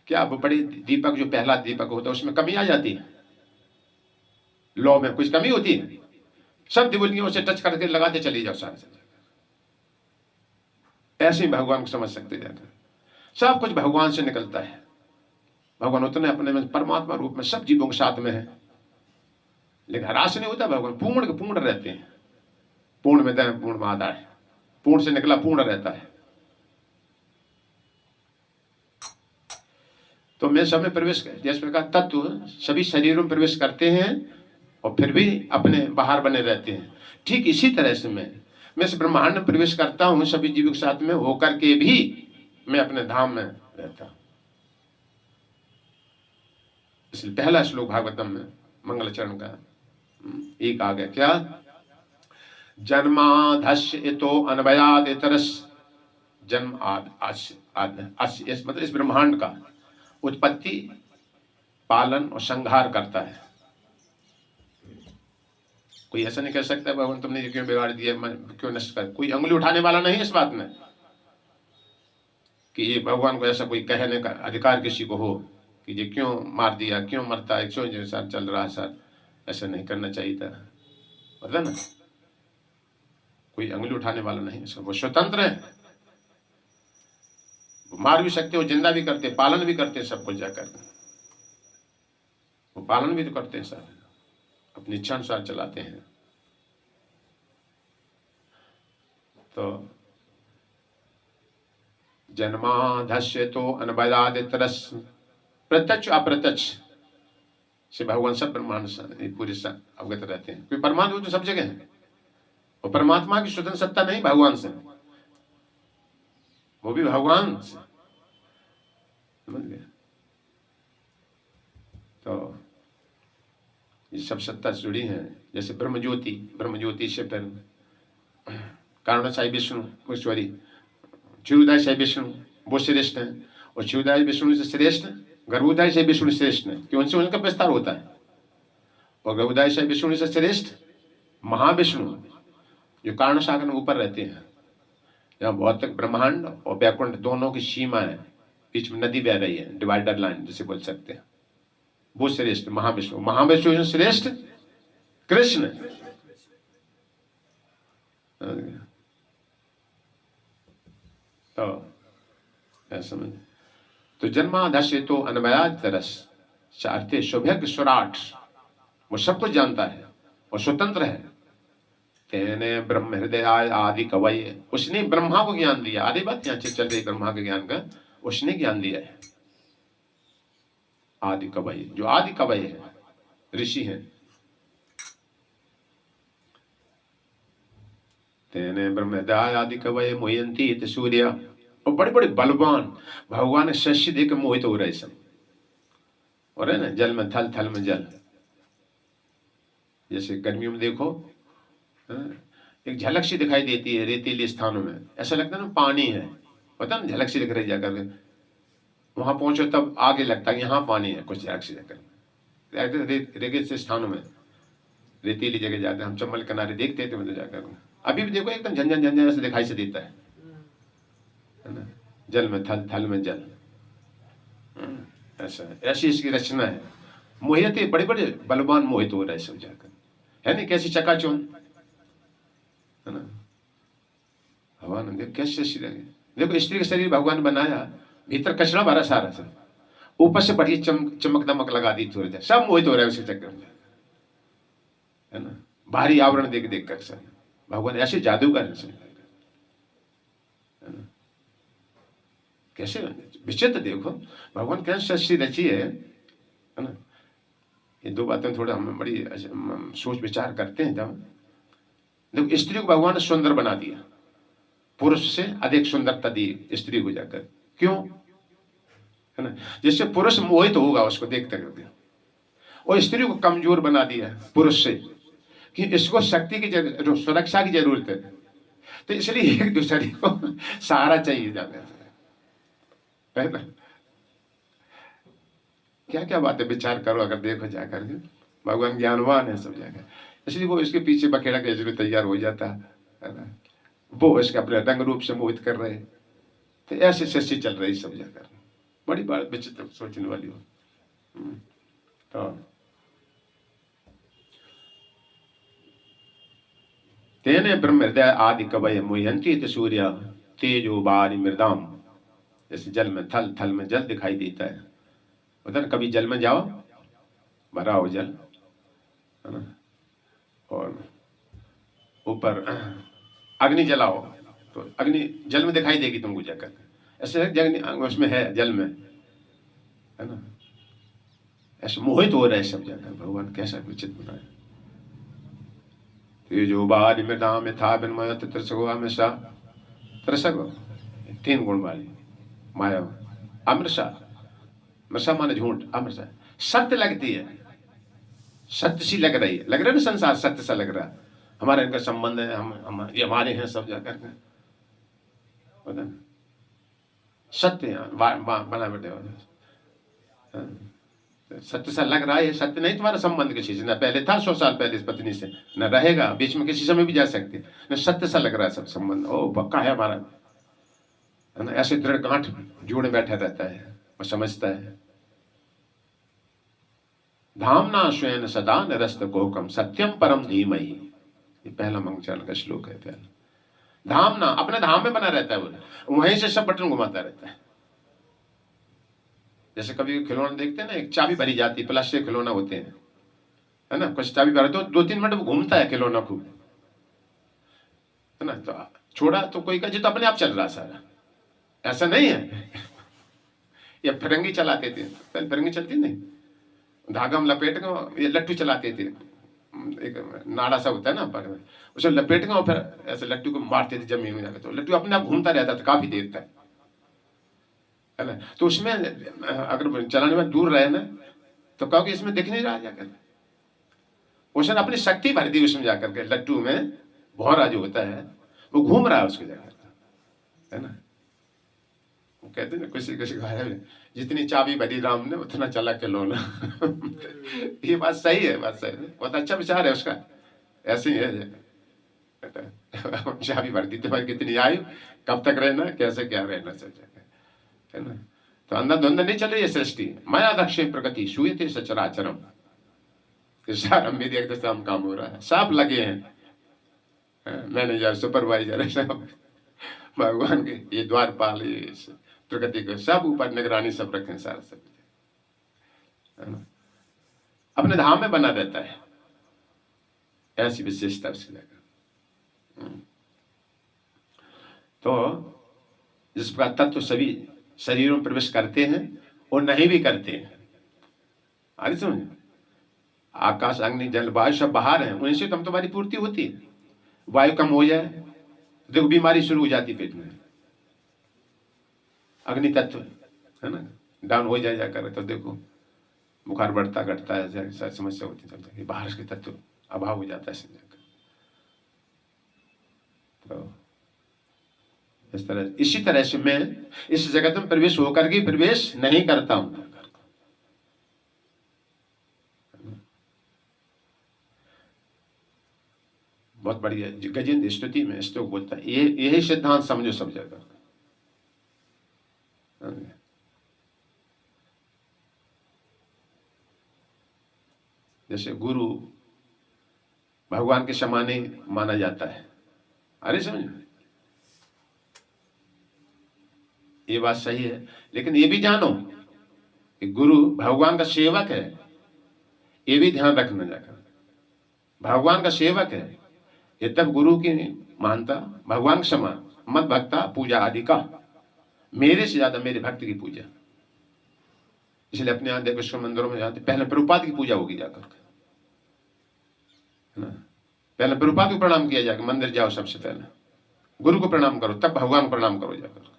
क्या अब बड़े दीपक जो पहला दीपक होता है उसमें कमी आ जाती है, लौ में कुछ कमी होती है, सब दिवलियों से टच करके लगाते चले जाओ सारे। ऐसे ही भगवान को समझ सकते जाते हैं, सब कुछ भगवान से निकलता है। भगवान उतने अपने में परमात्मा रूप में सब जीवों के साथ में है, लेकिन हरास नहीं होता। भगवान पूर्ण के पूर्ण रहते हैं, पूर्ण में दया पूर्ण मादा है, पूर्ण से निकला पूर्ण रहता है। तो मैं सब में प्रवेश, जिस प्रकार तत्व सभी शरीरों में प्रवेश करते हैं और फिर भी अपने बाहर बने रहते हैं, ठीक इसी तरह से मैं इस ब्रह्मांड में प्रवेश करता हूं सभी जीवों के साथ में होकर के भी मैं अपने धाम में रहता हूं। इसलिए पहला श्लोक भागवतम में मंगलचरण का एक आ गया, क्या, जन्माधस्य इतो अनवयाद इतरस, जन्म मतलब इस ब्रह्मांड का उत्पत्ति, पालन और संहार करता है। कोई ऐसा नहीं कह सकता भगवान तुमने ये क्यों बिगाड़ दिया, क्यों नष्ट कर, कोई अंगुली उठाने वाला नहीं इस बात में कि ये भगवान को ऐसा कोई कहने का अधिकार किसी को हो कि ये क्यों मार दिया, क्यों मरता है, क्यों जो साथ चल रहा है सर, ऐसा नहीं करना चाहिए था, पता ना। कोई अंगुली उठाने वाला नहीं, सब वो स्वतंत्र है, वो मार भी सकते, वो जिंदा भी करते, पालन भी करते, सब कुछ जाकर वो पालन भी तो करते हैं सर, अपनी इच्छा अनुसार चलाते हैं। तो जन्माधस्य तो अनवयादितरस, प्रत्यक्ष अप्रत्यक्ष से भगवान सब ब्रह्मांड पूरे अवगत रहते हैं, क्योंकि परमात्मा तो सब जगह है और परमात्मा की स्वतंत्र सत्ता नहीं भगवान से, वो भी भगवान से, समझ गए। तो ये सब सत्ता जुड़ी है, जैसे ब्रह्म ज्योति, ब्रह्म ज्योति से फिर कारणसाई विष्णु, सॉरी, क्षीरोदाय से विष्णु वो श्रेष्ठ है, और क्षीरोदाय विष्णु से श्रेष्ठ गर्भोदय से विष्णु श्रेष्ठ है, कि उनसे उनका विस्तार होता है। और गर्भोदय से विष्णु से श्रेष्ठ महाविष्णु जो कारण सागर में ऊपर रहते हैं, जहाँ भौतिक ब्रह्मांड और वैकुंठ दोनों की सीमा है, बीच में नदी बह रही है, डिवाइडर लाइन जिसे बोल सकते हैं, वो श्रेष्ठ महाविष्णु। महाविष्णु श्रेष्ठ कृष्ण। तो समझ, तो जन्मादस्य तो अनवयाद तरस चाहते सौभाग्य स्वराट, वो सब कुछ जानता है और स्वतंत्र है। तेने ब्रह्म हृदय आदि कवय, उसने ब्रह्मा को ज्ञान दिया। आदि बात यहाँ चल रही ब्रह्मा के ज्ञान का, उसने ज्ञान दिया है। आदि कवय, जो आदि कवय है, ऋषि है। तेने ब्रह्म हृदय आदि कवय मोहयंती इत सूर्य, और बड़े बड़े बलवान भगवान शस्य देकर मोहित हो रहे सब। और है ना, जल में थल, थल में जल। जैसे गर्मियों में देखो एक झलक सी दिखाई देती है रेतीले स्थानों में, ऐसा लगता है ना पानी है, पता ना झलक सी दिख रही जाकर के, वहां पहुंचो तब आगे लगता है यहाँ पानी है, कुछ झलक सी जाकर। रेगिस्तान से स्थानों में रेतीली जगह जाते हैं हम, चंबल किनारे देखते थे मतलब जाकर। अभी भी देखो एकदम झंझन झंझन ऐसे दिखाई से देता है ना, जल में थल, थल में जल। ऐसा ऐसी इसकी रचना है। मोहित, बड़े बड़े बलवान मोहित हो रहे सब जाकर, है ना, कैसी चकाचौंध, है ना। भगवान देख कैसे शरीर, देखो स्त्री का शरीर भगवान बनाया, भीतर कचरा भरा सारा सब, ऊपर से बढ़िया चमक दमक लगा दी थोड़ी देर, सब मोहित हो रहे हैं उसके चक्कर में, है ना। बाहरी आवरण देख देख कर सब भगवान ऐसे जादूगर है, कैसे विचित्र। देखो भगवान कैसे सृष्टि रची है ना। ये दो बातें थोड़ा हम बड़ी सोच विचार करते हैं जब। देखो स्त्री को भगवान ने सुंदर बना दिया, पुरुष से अधिक सुंदरता दी स्त्री को जाकर, क्यों, है ना, जिससे पुरुष मोहित होगा उसको देखते करते। और स्त्री को कमजोर बना दिया पुरुष से, कि इसको शक्ति की जो सुरक्षा की जरूरत है, तो इसलिए एक दूसरे को सहारा चाहिए जाता है ना। क्या क्या बातें विचार करो अगर देखो जाकर के, भगवान ज्ञानवान है सब जाकर, इसलिए वो इसके पीछे बखेड़ा के जरूर तैयार हो जाता है ना। वो इसके अपने रंग रूप से मोहित कर रहे, तो ऐसे सृष्टि चल रही सब जाकर, बड़ी बात विचित्र सोचने वाली हो। तो तेने ब्रह्म हृदय आदि कवय मोहयंती सूर्य तेजो बारी मृदाम, जैसे जल में थल, थल में जल दिखाई देता है। उधर कभी जल में जाओ, भरा हो जल, है ना, और ऊपर अग्नि जलाओ तो अग्नि जल में दिखाई देगी तुमको जाकर, ऐसे जग उसमें है जल में, है ना। ऐसे मोहित हो रहे सब जाकर, भगवान कैसा विचित्र बनाया। तेजो बारी मृदाम यथा बिन्मयत त्रिसगो हमेशा, त्रिसगो 3 गुण वाली माया। अमृषा, मृषा माने झूठ, अमृषा सत्य लगती है, सत्य सी लग रही है, लग रहा है ना संसार सत्य सा लग रहा है, हमारा इनका संबंध है, हम ये हमारे हैं सब जाकर के, पता नहीं सत्य बना बैठे हो, सत्य सा लग रहा है, सत्य नहीं तुम्हारा संबंध किसी से, न पहले था 100 साल पहले इस पत्नी से, न रहेगा, बीच में किसी समय भी जा सकते, न सत्य सा लग रहा है सब संबंध, ओ पक्का है हमारा, है ना। ऐसे दृढ़ गांठ जोड़े बैठा रहता है और समझता है। धामना स्वयं सदा निरस्त कोकम सत्यम परम धीमहि, ये पहला मंगलचरण का श्लोक है। पहला धामना, अपने धाम में बना रहता है वो, वहीं से सब बटन घुमाता रहता है। जैसे कभी खिलौना देखते हैं ना, एक चाबी भरी जाती है, प्लास्टिक खिलौना होते हैं, है ना, कुछ चाबी भरा तो 2-3 मिनट वो घूमता है खिलौना खूब, है ना। तो छोड़ा तो कोई कहे तो अपने आप चल रहा सारा, ऐसा नहीं है। ये फिरंगी चलाते थे पहले, फिरंगी चलती नहीं, धागा में लपेट के ये लट्टू चलाते थे, एक नाड़ा सा होता है ना, उसे लपेट के और फिर ऐसे लट्टू को मारते थे जमीन में जाकर, तो लट्टू अपने आप घूमता रहता था काफी देर तक, है ना। तो उसमें अगर चलाने में दूर रहे ना तो कहो कि इसमें दिख नहीं रहा जाकर, उसने अपनी शक्ति भर दी उसमें जाकर के, लट्टू में भौरा जो होता है, वो घूम रहा है उसकी जगह, है ना। वो कहते हैं ना, किसी किसी का है, जितनी चाबी भरी राम ने उतना चला के लो ना। ये बात सही है, बात सही है, बहुत अच्छा विचार है उसका। ऐसे ही है, चाबी भर दी तुम्हारी कितनी आयु, कब तक रहना, कैसे क्या रहना, सब जगह, है ना। तो अंदर धुंध नहीं चल रही है सृष्टि, माया दक्ष प्रगति सूयते सचराचरम, सारा मेरी एक काम काम हो रहा है, सब लगे हैं, मैनेजर सुपरवाइजर सब भगवान के, ये द्वारपाल, ये प्रकृति के सब ऊपर निगरानी सब रखें, सारा सब, है ना। अपने धाम में बना रहता है, ऐसी विशेषता उसकी जगह। तो जिस प्रकार तत्व सभी शरीरों में प्रवेश करते हैं और नहीं भी करते हैं, अरे समझ, आकाश अग्नि जल वायु सब बाहर हैं, उनसे तो तुम्हारी पूर्ति होती है। वायु कम हो जाए देखो बीमारी शुरू हो जाती पेट में, अग्नि तत्व, है ना, डाउन हो जाए जाकर तो देखो बुखार बढ़ता घटता है, समस्या होती है, बाहर के तत्व अभाव हो जाता है समझ। तो इस तरह, इसी तरह से मैं इस जगत में प्रवेश होकर के प्रवेश नहीं करता हूं। बहुत बढ़िया गजेंद्र स्तुति में स्तोक बोलता है, ये यही सिद्धांत समझो सब जगह। जैसे गुरु भगवान के समान ही माना जाता है, अरे समझ, ये बात सही है, लेकिन ये भी जानो कि गुरु भगवान का सेवक है, ये भी ध्यान रखना जाकर। भगवान का सेवक है, ये तब गुरु की मानता भगवान के समान, मत भक्ता पूजा आदि का, मेरे से ज्यादा मेरे भक्त की पूजा। इसलिए अपने यहाँ देखो विश्व मंदिरों में जाते पहले प्रभुपाद की पूजा होगी जाकर, है ना। पहले प्रभुपाद को प्रणाम किया जाकर, मंदिर जाओ सबसे पहले गुरु को प्रणाम करो, तब भगवान को प्रणाम करो जाकर।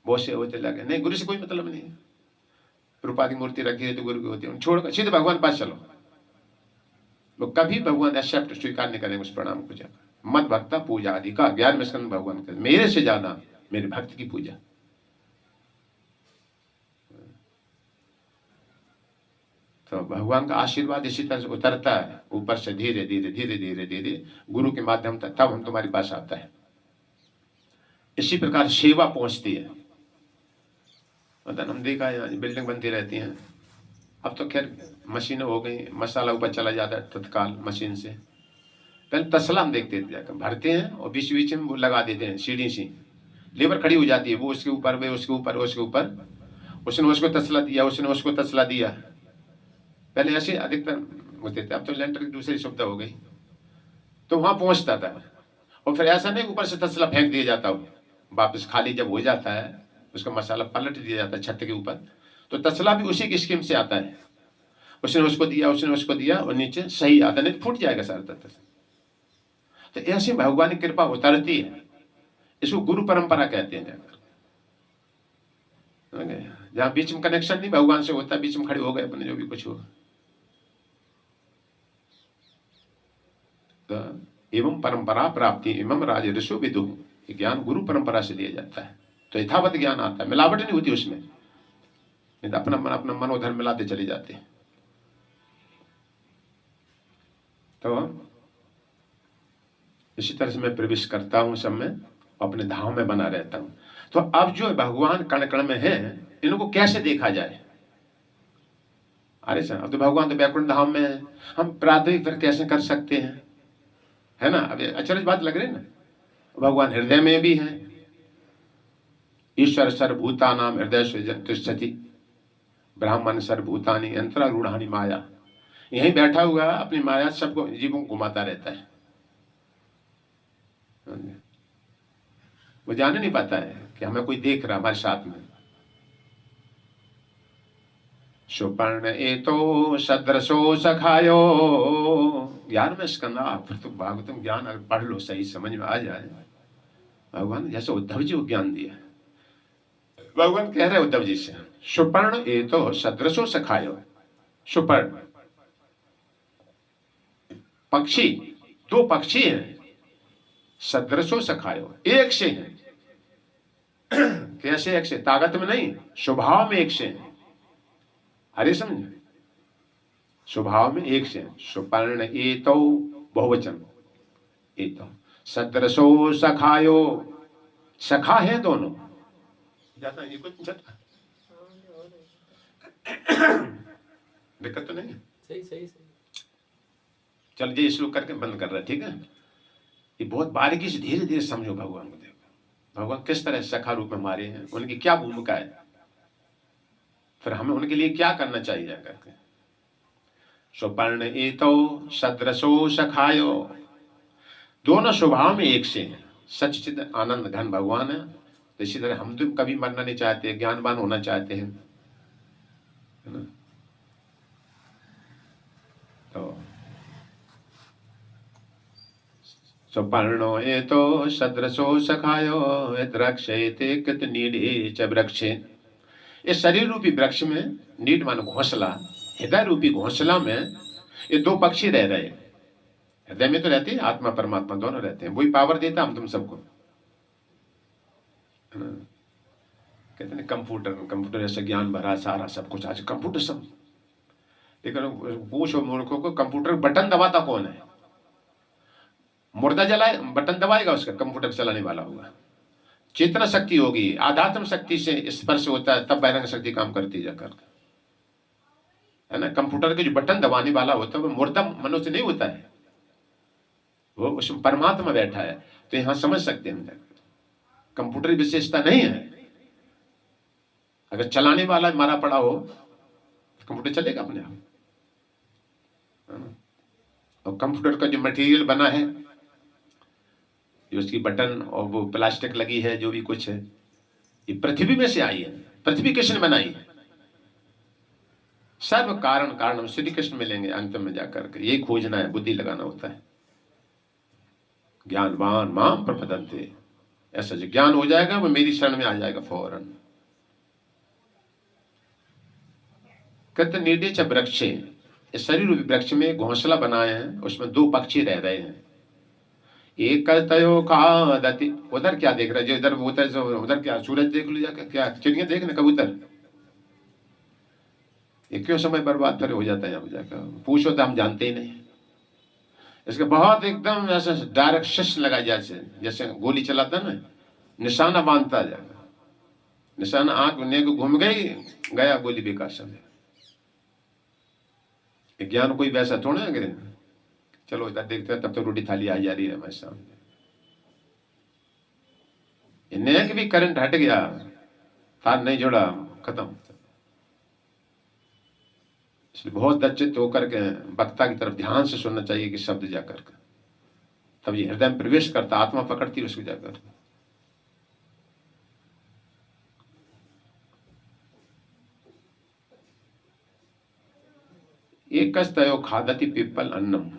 बहुत से होते लगे नहीं, गुरु से कोई मतलब नहीं है, प्रभुपाद की मूर्ति रखी है तो गुरु की होती है, छोड़कर सीधे भगवान के पास चलो। वो कभी भगवान एक्सेप्ट स्वीकार नहीं करेंगे उस प्रणाम को जाकर। मत भक्ता पूजा आदि का, 11वें स्कंद भगवान का, मेरे से ज्यादा मेरे भक्त की पूजा। तो भगवान का आशीर्वाद इसी तरह से उतरता है ऊपर से, धीरे धीरे धीरे धीरे धीरे गुरु के माध्यम तक, तब हम तुम्हारे पास आता है। इसी प्रकार सेवा पहुंचती है। मतलब हम देखा है बिल्डिंग बनती रहती हैं, अब तो खैर मशीनें हो गई, मसाला ऊपर चला जाता है तत्काल मशीन से। पहले तसला हम देखते थे जाकर, भरते हैं और बीच बीच में वो लगा देते हैं सीढ़ी सी, लेबर खड़ी हो जाती है, वो उसके ऊपर, वे उसके ऊपर, उसके ऊपर, उसने उसको तसला दिया, उसने उसको तसला दिया। पहले ऐसे अधिकतर होते थे, अब तो लेंटर की दूसरी सुविधा हो गई, तो वहां पहुंचता था। और फिर ऐसा नहीं ऊपर से तसला फेंक दिया जाता हो, वापस खाली जब हो जाता है उसका मसाला पलट दिया जाता है छत के ऊपर, तो तसला भी उसी की स्कीम से आता है। उसने उसको दिया, उसने उसको दिया, और नीचे सही आता, नहीं फूट जाएगा सारा तसला। तो ऐसी भगवान की कृपा उतरती है, इसको गुरु परंपरा कहते हैं जाकर। जहां बीच में कनेक्शन नहीं भगवान से होता, बीच में खड़े हो गए अपने जो भी कुछ हो। तो एवं परंपरा प्राप्ति एवं राज ऋषु विदु, ज्ञान गुरु परंपरा से लिया जाता है, तो यथावत ज्ञान आता है, मिलावट नहीं होती उसमें, नहीं तो अपना मनोधर्म मिलाते चले जाते हैं। तो इसी तरह से मैं प्रवेश करता हूं सब में, अपने धाम में बना रहता हूं। तो अब जो भगवान कण कण में है, इनको कैसे देखा जाए? अरे सर, अब तो भगवान तो वैकुंठ धाम में है, हम प्राथमिक फिर कैसे कर सकते हैं, है ना। अब अचरज बात लग रही है ना, भगवान हृदय में भी है। ईश्वर सर्वभूतानां हृदय से तिष्ठति, ब्राह्मण सर्वभूतानि यंत्रारूढ़ानि माया, यहीं बैठा हुआ अपनी माया सबको जीवों को घुमाता रहता है। वो जाने नहीं पाता है कि हमें कोई देख रहा हमारे साथ में। सुपर्ण एतो सदृशो सखायो, 11वें स्कंद, फिर तो भागवतम ज्ञान अगर पढ़ लो सही समझ में आ जाए। भगवान जैसे उद्धव जी को ज्ञान दिया, भगवान कह रहे उद्धव जी से, सुपर्ण एतो सदृशो सखायो। सुपर्ण पक्षी, दो पक्षी हैं, सदृशो सखायो, एक से हैं। कैसे एक से? ताकत में नहीं, स्वभाव में एक से हैं। अरे समझे, स्वभाव में एक से हैं। सुपर्ण एतो बहुवचन, एतो सदृशो सखायो, सखा है दोनों। जाता है ये कुछ जाता, दिक्कत तो नहीं है? सही सही सही। चल ये श्लोक करके बंद कर रहा है, ठीक है? ये बहुत बारीकी से धीरे धीरे समझो भगवान को। देखो भगवान किस तरह सखा रूप में हमारे हैं, उनकी क्या भूमिका है, फिर हमें उनके लिए क्या करना चाहिए करके। सुपर्ण एतो सदृशो सखायो, दोनों स्वभाव में एक से हैं। सच्चिद आनंद घन भगवान है। तो इसी तरह हम तो कभी मरना नहीं चाहते, ज्ञानवान होना चाहते हैं, है ना? तो सुपर्णो एतो सदृशो सखायो द्रक्षेते कृत नीडे च वृक्षे। इस शरीर रूपी वृक्ष में, नीड मान घोंसला, हृदय रूपी घोंसला में ये दो पक्षी रह रहे हैं। हृदय में तो रहते हैं, आत्मा परमात्मा दोनों रहते हैं, वही पावर देता हम तुम सबको, है ना? कहते हैं कंप्यूटर ऐसे ज्ञान भरा सारा सब कुछ, आज कंप्यूटर सब। लेकिन पूछो मूर्खों को, कंप्यूटर बटन दबाता कौन है? मुर्दा जलाए बटन दबाएगा, उसका कंप्यूटर चलाने वाला होगा। चेतना शक्ति होगी, आध्यात्म शक्ति से स्पर्श होता है, तब बहिरंग शक्ति काम करती जाकर, है ना? कंप्यूटर के जो बटन दबाने वाला होता है वो मुर्दा मनुष्य नहीं होता है, वो उसमें परमात्मा बैठा है। तो यहां समझ सकते हैं कंप्यूटर की विशेषता नहीं है। अगर चलाने वाला मारा पड़ा हो तो कंप्यूटर चलेगा अपने आप, है ना? और कंप्यूटर का जो मटेरियल बना है, जो उसकी बटन और वो प्लास्टिक लगी है, जो भी कुछ है, ये पृथ्वी में से आई है। पृथ्वी किसने बनाई है? सर्व कारण कारणम श्री कृष्ण मिलेंगे अंत में जाकर के। यही खोजना है, बुद्धि लगाना होता है। ज्ञानवान माम प्रपदन्ते, ऐसा जो ज्ञान हो जाएगा वो मेरी शरण में आ जाएगा फौरन। कृत नीडे च वृक्षे, इस शरीर रूपी वृक्ष में घोंसला बनाए हैं, उसमें दो पक्षी रह रहे हैं। एक तयो खादति, उधर क्या देख रहे, जो इधर उधर क्या सूरज देख लो जाकर, क्या चिड़िया देख ना, कबूतर। ये क्यों समय बर्बाद फिर हो जाता है? यहाँ जाकर पूछो तो हम जानते ही नहीं। इसके बहुत एकदम ऐसे डायरेक्ट शस्त्र लगा, जैसे जैसे गोली चलाता ना, निशाना बांधता जाएगा, निशाना आंख ने को घूम गई, गया गोली बेकार समय। ज्ञान कोई वैसा थोड़ा है, चलो इधर देखते हैं तब तो रोटी थाली आ जा रही है हमारे सामने। नेक भी करंट हट गया, तार नहीं जोड़ा, खत्म। इसलिए बहुत दच्चित होकर के वक्ता की तरफ ध्यान से सुनना चाहिए कि शब्द जाकर के, तब ये हृदय में प्रवेश करता, आत्मा पकड़ती उसको जाकर। एक तयो खादति पिप्पल अन्नम,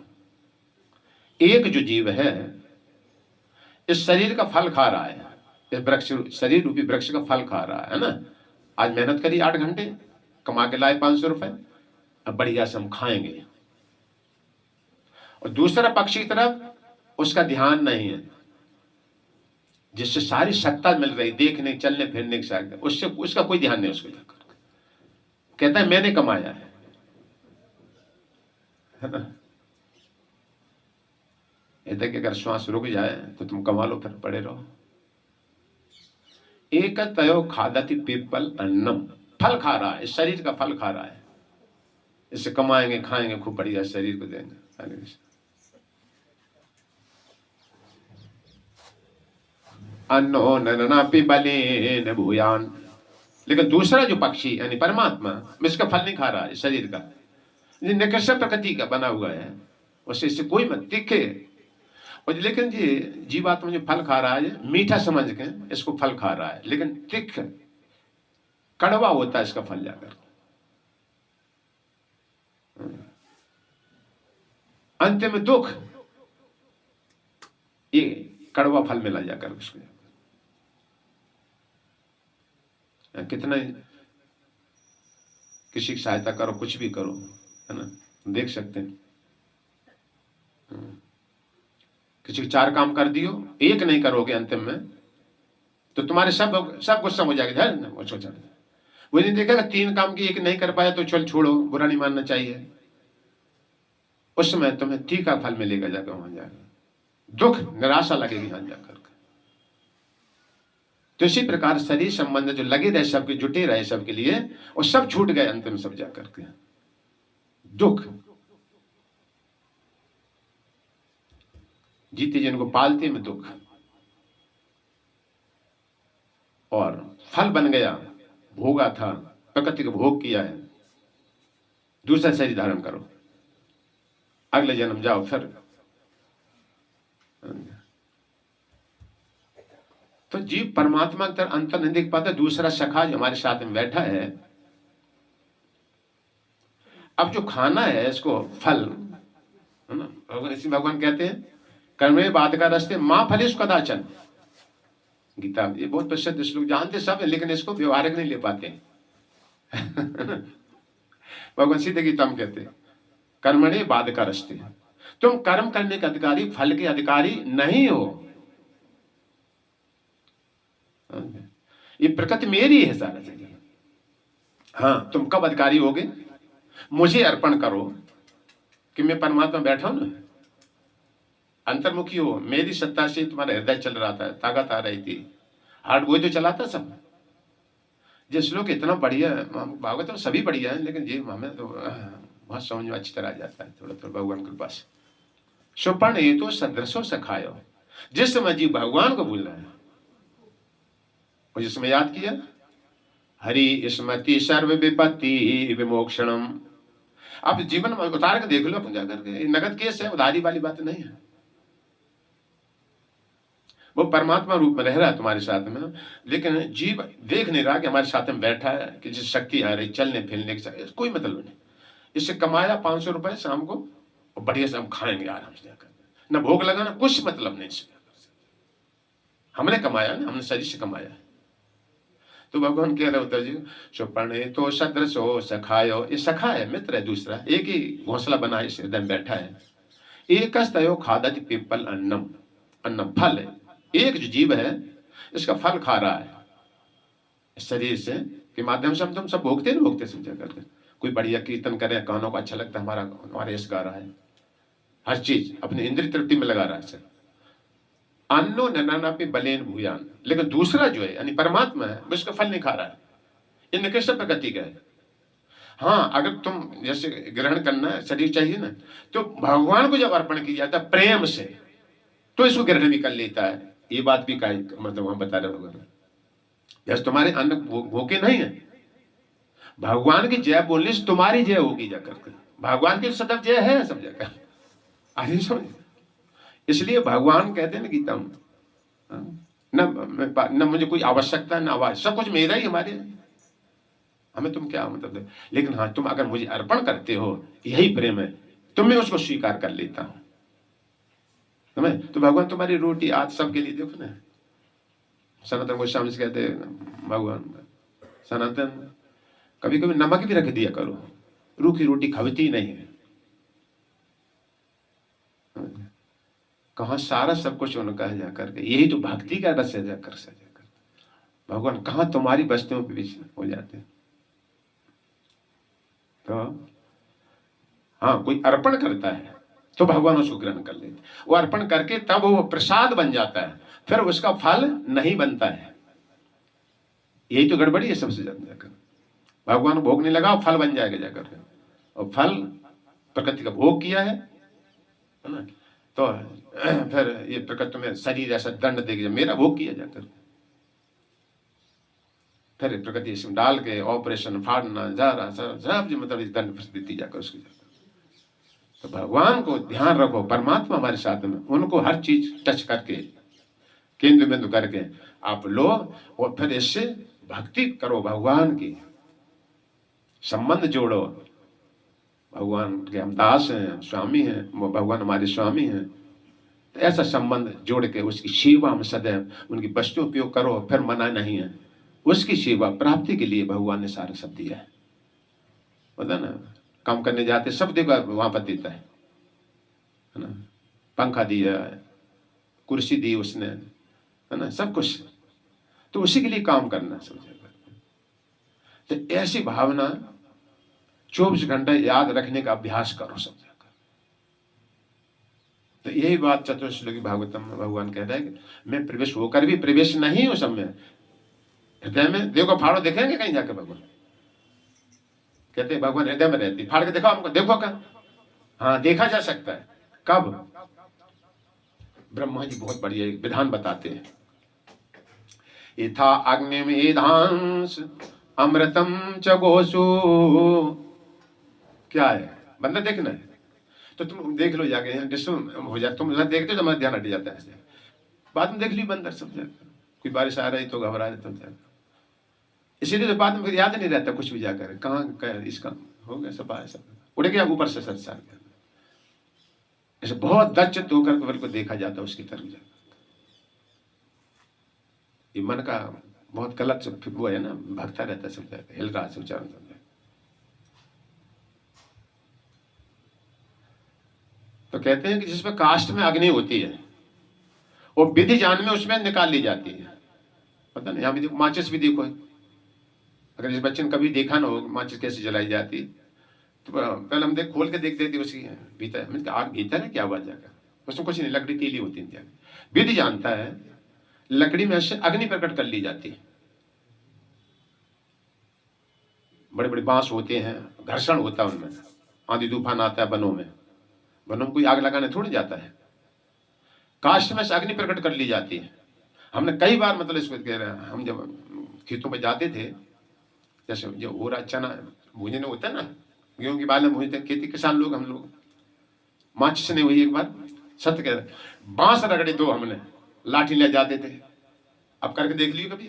एक जो जीव है इस शरीर का फल खा रहा है, इस वृक्ष शरीर रूपी वृक्ष का फल खा रहा है ना। आज मेहनत करी 8 घंटे, कमा के लाए 500 रुपए, अब बढ़िया से हम खाएंगे। और दूसरा पक्षी की तरफ उसका ध्यान नहीं है, जिससे सारी सत्ता मिल रही, देखने चलने फिरने की साथ, उससे उसका कोई ध्यान नहीं उसको जाकर। कहता है मैंने कमाया है ना? कहते कि अगर श्वास रुक जाए तो तुम कमा लो, फिर पड़े रहो। एक तयो खादति पिप्पल अन्नम, फल खा रहा है, इस शरीर का फल खा रहा है, इससे कमाएंगे खाएंगे, खूब बढ़िया शरीर को देंगे। अन्नो नरनापि बलेन भूयान, लेकिन दूसरा जो पक्षी यानी परमात्मा इसका फल नहीं खा रहा है, शरीर का, निकृष्ट प्रकृति का बना हुआ है, उससे इससे कोई मत दिखे। और लेकिन ये जीवात्मा जो फल खा रहा है, मीठा समझ के इसको फल खा रहा है, लेकिन तिख कड़वा होता है इसका फल जाकर। अंत में दुख, ये कड़वा फल मिला जाकर उसको। कितना किसी की सहायता करो, कुछ भी करो, है ना, देख सकते हैं किसी 4 काम कर दियो, एक नहीं करोगे अंतिम में तो तुम्हारे सब सब गुस्सा हो जाएगा। वो सोचा वो नहीं देखेगा 3 काम की 1 नहीं कर पाया तो चल छोड़ो, बुरा नहीं मानना चाहिए। उस समय तुम्हें तीखा फल मिलेगा जाकर वहां जाकर, दुख निराशा लगेगी यहां जाकर। तो इसी प्रकार शरीर संबंध जो लगे रहे सबके, जुटे रहे सबके लिए, और सब छूट गए अंतिम सब जाकर के। दुख जीते जिनको पालते में दुख, और फल बन गया, भोगा था, प्रकृति का भोग किया है, दूसरा शरीर धारण करो, अगले जन्म जाओ फिर। तो जीव परमात्मा की तरफ अंतर नहीं देख पाता। दूसरा सखा जो हमारे साथ में बैठा है, अब जो खाना है इसको फल है ना, भगवान कहते हैं कर्मे बाद का रस्ते मां फलेश कदाचन, गीता। ये बहुत प्रसिद्ध श्लोक, जानते सब है लेकिन इसको व्यवहारिक नहीं ले पाते। भगवान सीधे गीता में कहते हैं कर्मणे बाद का रस्ते, तुम कर्म करने के अधिकारी, फल के अधिकारी नहीं हो। ये प्रकृति मेरी है सारा चीज। हाँ, तुम कब अधिकारी होगे? मुझे अर्पण करो कि मैं परमात्मा बैठा हूं ना, अंतर्मुखी हो, मेरी सत्ता से तुम्हारा हृदय चल रहा था, ताकत आ रही थी, हार्ट वही तो चलाता सब। जिस लोग इतना बढ़िया भागवत तो सभी बढ़िया है, लेकिन ये हमें तो बहुत समझ में अच्छी तरह आ जाता है थोड़ा थोड़ा भगवान के पास। सुपर्ण ये तो सदृशो सखायो, जिस समय जीव भगवान को भूल रहा है, और जिसमें याद किया हरि स्मृति सर्व विपत्ति विमोक्षणम। आप जीवन में उतार के देख लो अपन जाकर के, नगद केस है, उधारी वाली बात नहीं है। वो परमात्मा रूप में रह रहा है तुम्हारे साथ में, लेकिन जीव देख नहीं रहा कि हमारे साथ में बैठा है, कि जिस शक्ति आ रही चलने फिरने की, कोई मतलब नहीं। इससे कमाया 500 रुपए शाम को, और बढ़िया से हम खाएंगे आराम से जाकर, ना भोग लगाना, कुछ मतलब नहीं इससे। हमने कमाया ना, हमने शरीर से कमाया। तो भगवान कह रहे होता जी, सुपर्ण तो सदृशो सखायो, ये सखा है, मित्र है दूसरा, एक ही घोंसला बना इस हृदय में बैठा है। एक तयो खादति पीपल अन्नम, अन्नम फल है, एक जो जीव है इसका फल खा रहा है शरीर से के माध्यम से। हम तुम सब भोगते नहीं भोगते समझा करके, कोई बढ़िया कीर्तन करे, कानों को अच्छा लगता है, हमारा यश गा रहा है, हर चीज अपनी इंद्रिय तृप्ति में लगा रहा है। अन्नो ननाना पे बलेन भूयान, लेकिन दूसरा जो है यानी परमात्मा है, वो इसका फल नहीं खा रहा है। ये निकृष्ट प्रकृति का है। हाँ, अगर तुम जैसे ग्रहण करना है, शरीर चाहिए ना, तो भगवान को जब अर्पण किया जाता है प्रेम से, तो इसको ग्रहण भी कर लेता है। ये बात भी का मतलब वहां बता रहे भगवान, जैसे तुम्हारे अन्न भूखे नहीं है, भगवान की जय बोलने से तुम्हारी जय होगी जाकर के। भगवान की सदैव जय है सब जगह, आगे समझ। इसलिए भगवान कहते हैं ना गीता में, न मुझे कोई आवश्यकता न आवाज, सब कुछ मेरा ही, हमारे, हमें तुम क्या मतलब है। लेकिन हाँ, तुम अगर मुझे अर्पण करते हो, यही प्रेम है, तुम मैं उसको स्वीकार कर लेता हूं तुम्हें। तो भगवान तुम्हारी रोटी आज सबके लिए, देखो ना, सनातन गोस्वामी से कहते हैं भगवान सनातन कभी कभी नमक भी रख दिया करो, रूखी रोटी खबती नहीं है। कहा सारा सब कुछ उनका है जाकर के, यही तो भक्ति का रस है जाकर से जाकर। भगवान कहाँ तुम्हारी बस्तियों पे बीच हो जाते हैं। तो हाँ, कोई अर्पण करता है तो भगवान उसको ग्रहण कर लेते, वो अर्पण करके तब वो प्रसाद बन जाता है, फिर उसका फल नहीं बनता है। यही तो गड़बड़ी है सबसे ज्यादा जाकर। भगवान भोग नहीं लगा, फल बन जाएगा जाकर, और फल प्रकृति का भोग किया है ना, तो फिर ये प्रकृति में शरीर ऐसा दंड देगी, मेरा भोग किया जाकर, फिर प्रकृति इसमें डाल के ऑपरेशन फाड़ना जा रहा सब जो मतलब इस दंड देती जाकर उसकी जाकर। तो भगवान को ध्यान रखो, परमात्मा हमारे साथ में, उनको हर चीज टच करके केंद्र बिंदु करके आप लो, और फिर इससे भक्ति करो, भगवान की संबंध जोड़ो। भगवान के हम दास हैं, स्वामी हैं, वो भगवान हमारे स्वामी हैं, तो ऐसा संबंध जोड़ के उसकी सेवा में सदैव उनकी वस्तु उपयोग करो। फिर मना नहीं है, उसकी सेवा प्राप्ति के लिए भगवान ने सारा सब दिया है। पता ना, काम करने जाते सब देगा वहां पर देता है ना, पंखा दिया है, कुर्सी दी उसने, है ना, सब कुछ, तो उसी के लिए काम करना, समझा। तो ऐसी भावना 24 घंटे याद रखने का अभ्यास करो, समझा। तो यही बात चतुर्श्लोकी भागवतम में भगवान कह रहे हैं कि मैं प्रवेश होकर भी प्रवेश नहीं हूं सब में, हृदय में देखो फाड़ो, देखेंगे कहीं जाके भगवान कहते हैं भगवान हृदय में रहती, फाड़ के देखो हमको, देखो का, हाँ देखा जा सकता है। कब? ब्रह्मा जी बहुत बढ़िया एक विधान बताते हैं, यथा अग्निमेधांस अमृतम च गोसु, क्या है बंदा देखना है तो तुम देख लो जाके, यहाँ डिस्टर्ब हो जाए, तुम देखते हो तो हमारा ध्यान हट जाता है, बाद में देख ली बंदर, समझा। कोई बारिश आ रही तो घबरा जाता, इसीलिए तो बाद में फिर याद नहीं रहता कुछ भी, जाकर कहाँ इसका हो गया, सब आया, सब उड़ गया ऊपर से, संसार के ऐसे बहुत दच्चित होकर केवल को देखा जाता उसकी तरफ जाकर। ये मन का बहुत गलत वो है ना, भगता रहता है, समझा, हिल रहा है उच्चारण, समझा। तो कहते हैं कि जिसमें काष्ठ में अग्नि होती है वो विधि जान में उसमें निकाल ली जाती है, पता नहीं। यहाँ भी देखो, माचिस भी देखो, अगर जिस बच्चे ने कभी देखा ना हो माचिस कैसे जलाई जाती, तो पहले हम खोल के देखते थे उसकी भीतर, मैंने कहा आग भीतर है क्या हुआ, जाकर उसमें कुछ नहीं, लकड़ी तीली होती है। विधि जानता है लकड़ी में से अग्नि प्रकट कर ली जाती है, बड़े बड़े बांस होते हैं, घर्षण होता है उनमें, आंधी तूफान आता है वनों में, वनों में कोई आग लगाने थोड़ी जाता है, काष्ठ में से अग्नि प्रकट कर ली जाती है। हमने कई बार, मतलब इसको कह रहे हैं, हम जब खेतों में जाते थे, जैसे जो हो रहा चना भूजने होता है ना, गेहूं की बाल में भूजते हैं, खेती किसान लोग, हम लोग माचिस नहीं हुई एक बार, सत्य कह रहे, बांस रगड़े दो, हमने लाठी ले जाते थे, अब करके देख लियो कभी,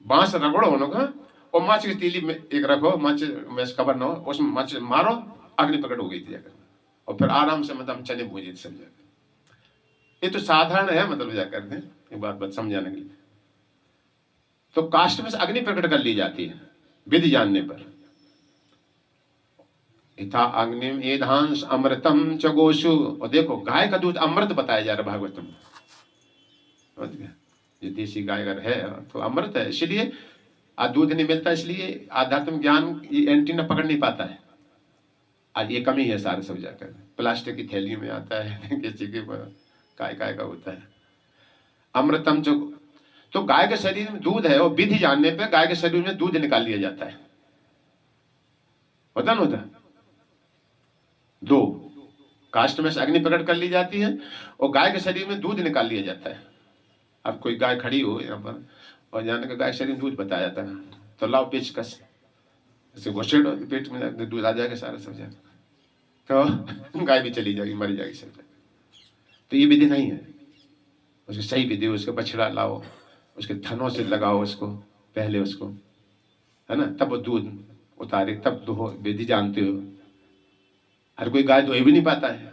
बांस रगड़ो उन्होंने, और माचिस की तीली में एक रखो, माचिस में कवर ना हो, उसमें माचिस मारो, अग्नि प्रकट हो गई थी जाकर, और फिर आराम से मतलब हम चने भूजे थे, समझा। ये तो साधारण है, मतलब जाकर एक बात समझाने के लिए। तो काष्ठ में से अग्नि प्रकट कर ली जाती है विधि जानने पर। इथा अग्निम एधांश अमृतम च गोषु, और देखो गाय का दूध अमृत बताया जा रहा है भागवत में, ये देसी गाय अगर है तो अमृत है, इसलिए दूध नहीं मिलता, इसलिए आध्यात्मिक ज्ञान ये एंटीना पकड़ नहीं पाता है। आज ये कमी है सारे, सब जाकर प्लास्टिक की थैली में आता है, किसी के काय का होता है। अमृतम जो, तो गाय के शरीर में दूध है, और विधि जानने पे गाय के शरीर में दूध निकाल लिया जाता है, होता ना होता, दो काष्ठ में से अग्नि प्रकट कर ली जाती है और गाय के शरीर में दूध निकाल लिया जाता है। अब कोई गाय खड़ी हो यहाँ पर और जाने का गाय के शरीर में दूध बताया जाता है, तो लाओ पेचकस, ऐसे घुसेड़ो पेट में दूध आ जाएगा सारा, समझा, तो गाय भी चली जाएगी, मर जाएगी, समझा। तो ये विधि नहीं है, उसकी सही विधि, उसका बछड़ा लाओ, उसके थनों से लगाओ उसको पहले, उसको, है ना, तब वो दूध उतारे, तब दो, विधि जानते हो। हर कोई गाय धोई भी नहीं पाता है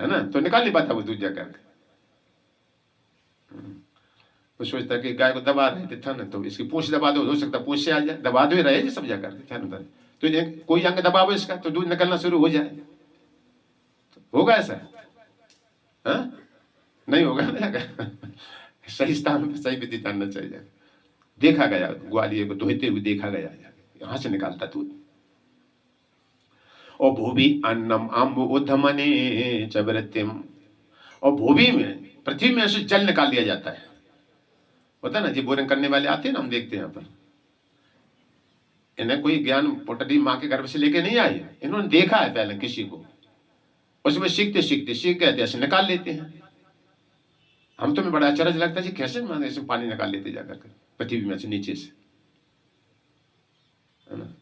ना, तो निकाल नहीं पाता वो दूध जाकर। तो सोचता है कि गाय को दबा रहे थे थन, तो इसकी पूंछ दबा दो, हो सकता पूंछ से आ जाए, दबा दो ही रहे सब जाकर थन उधर, तो कोई अंग दबाओ इसका तो दूध निकलना शुरू हो जाए, तो होगा ऐसा? हाँ? नहीं होगा ना। सही स्थान पर सही विधि जानना चाहिए। देखा गया ग्वालियर को धोते हुए देखा गया, यहां से निकालता दूध। और भूमि अन्नम अम्ब उद्धमने चवृत्तिम, और भूमि में, पृथ्वी में से जल निकाल लिया जाता है, होता है ना, जी बोरिंग करने वाले आते हैं ना, हम देखते हैं यहाँ पर, इन्हें कोई ज्ञान पोटली माँ के गर्भ से लेके नहीं आए, इन्होंने देखा है पहले किसी को, उसमें सीखते सीखते सीख गए थे, ऐसे निकाल लेते हैं। हम तो में बड़ा आश्चर्य लगता है जी, कैसे माने इसमें पानी निकाल लेते जाकर पृथ्वी में से नीचे से, है ना,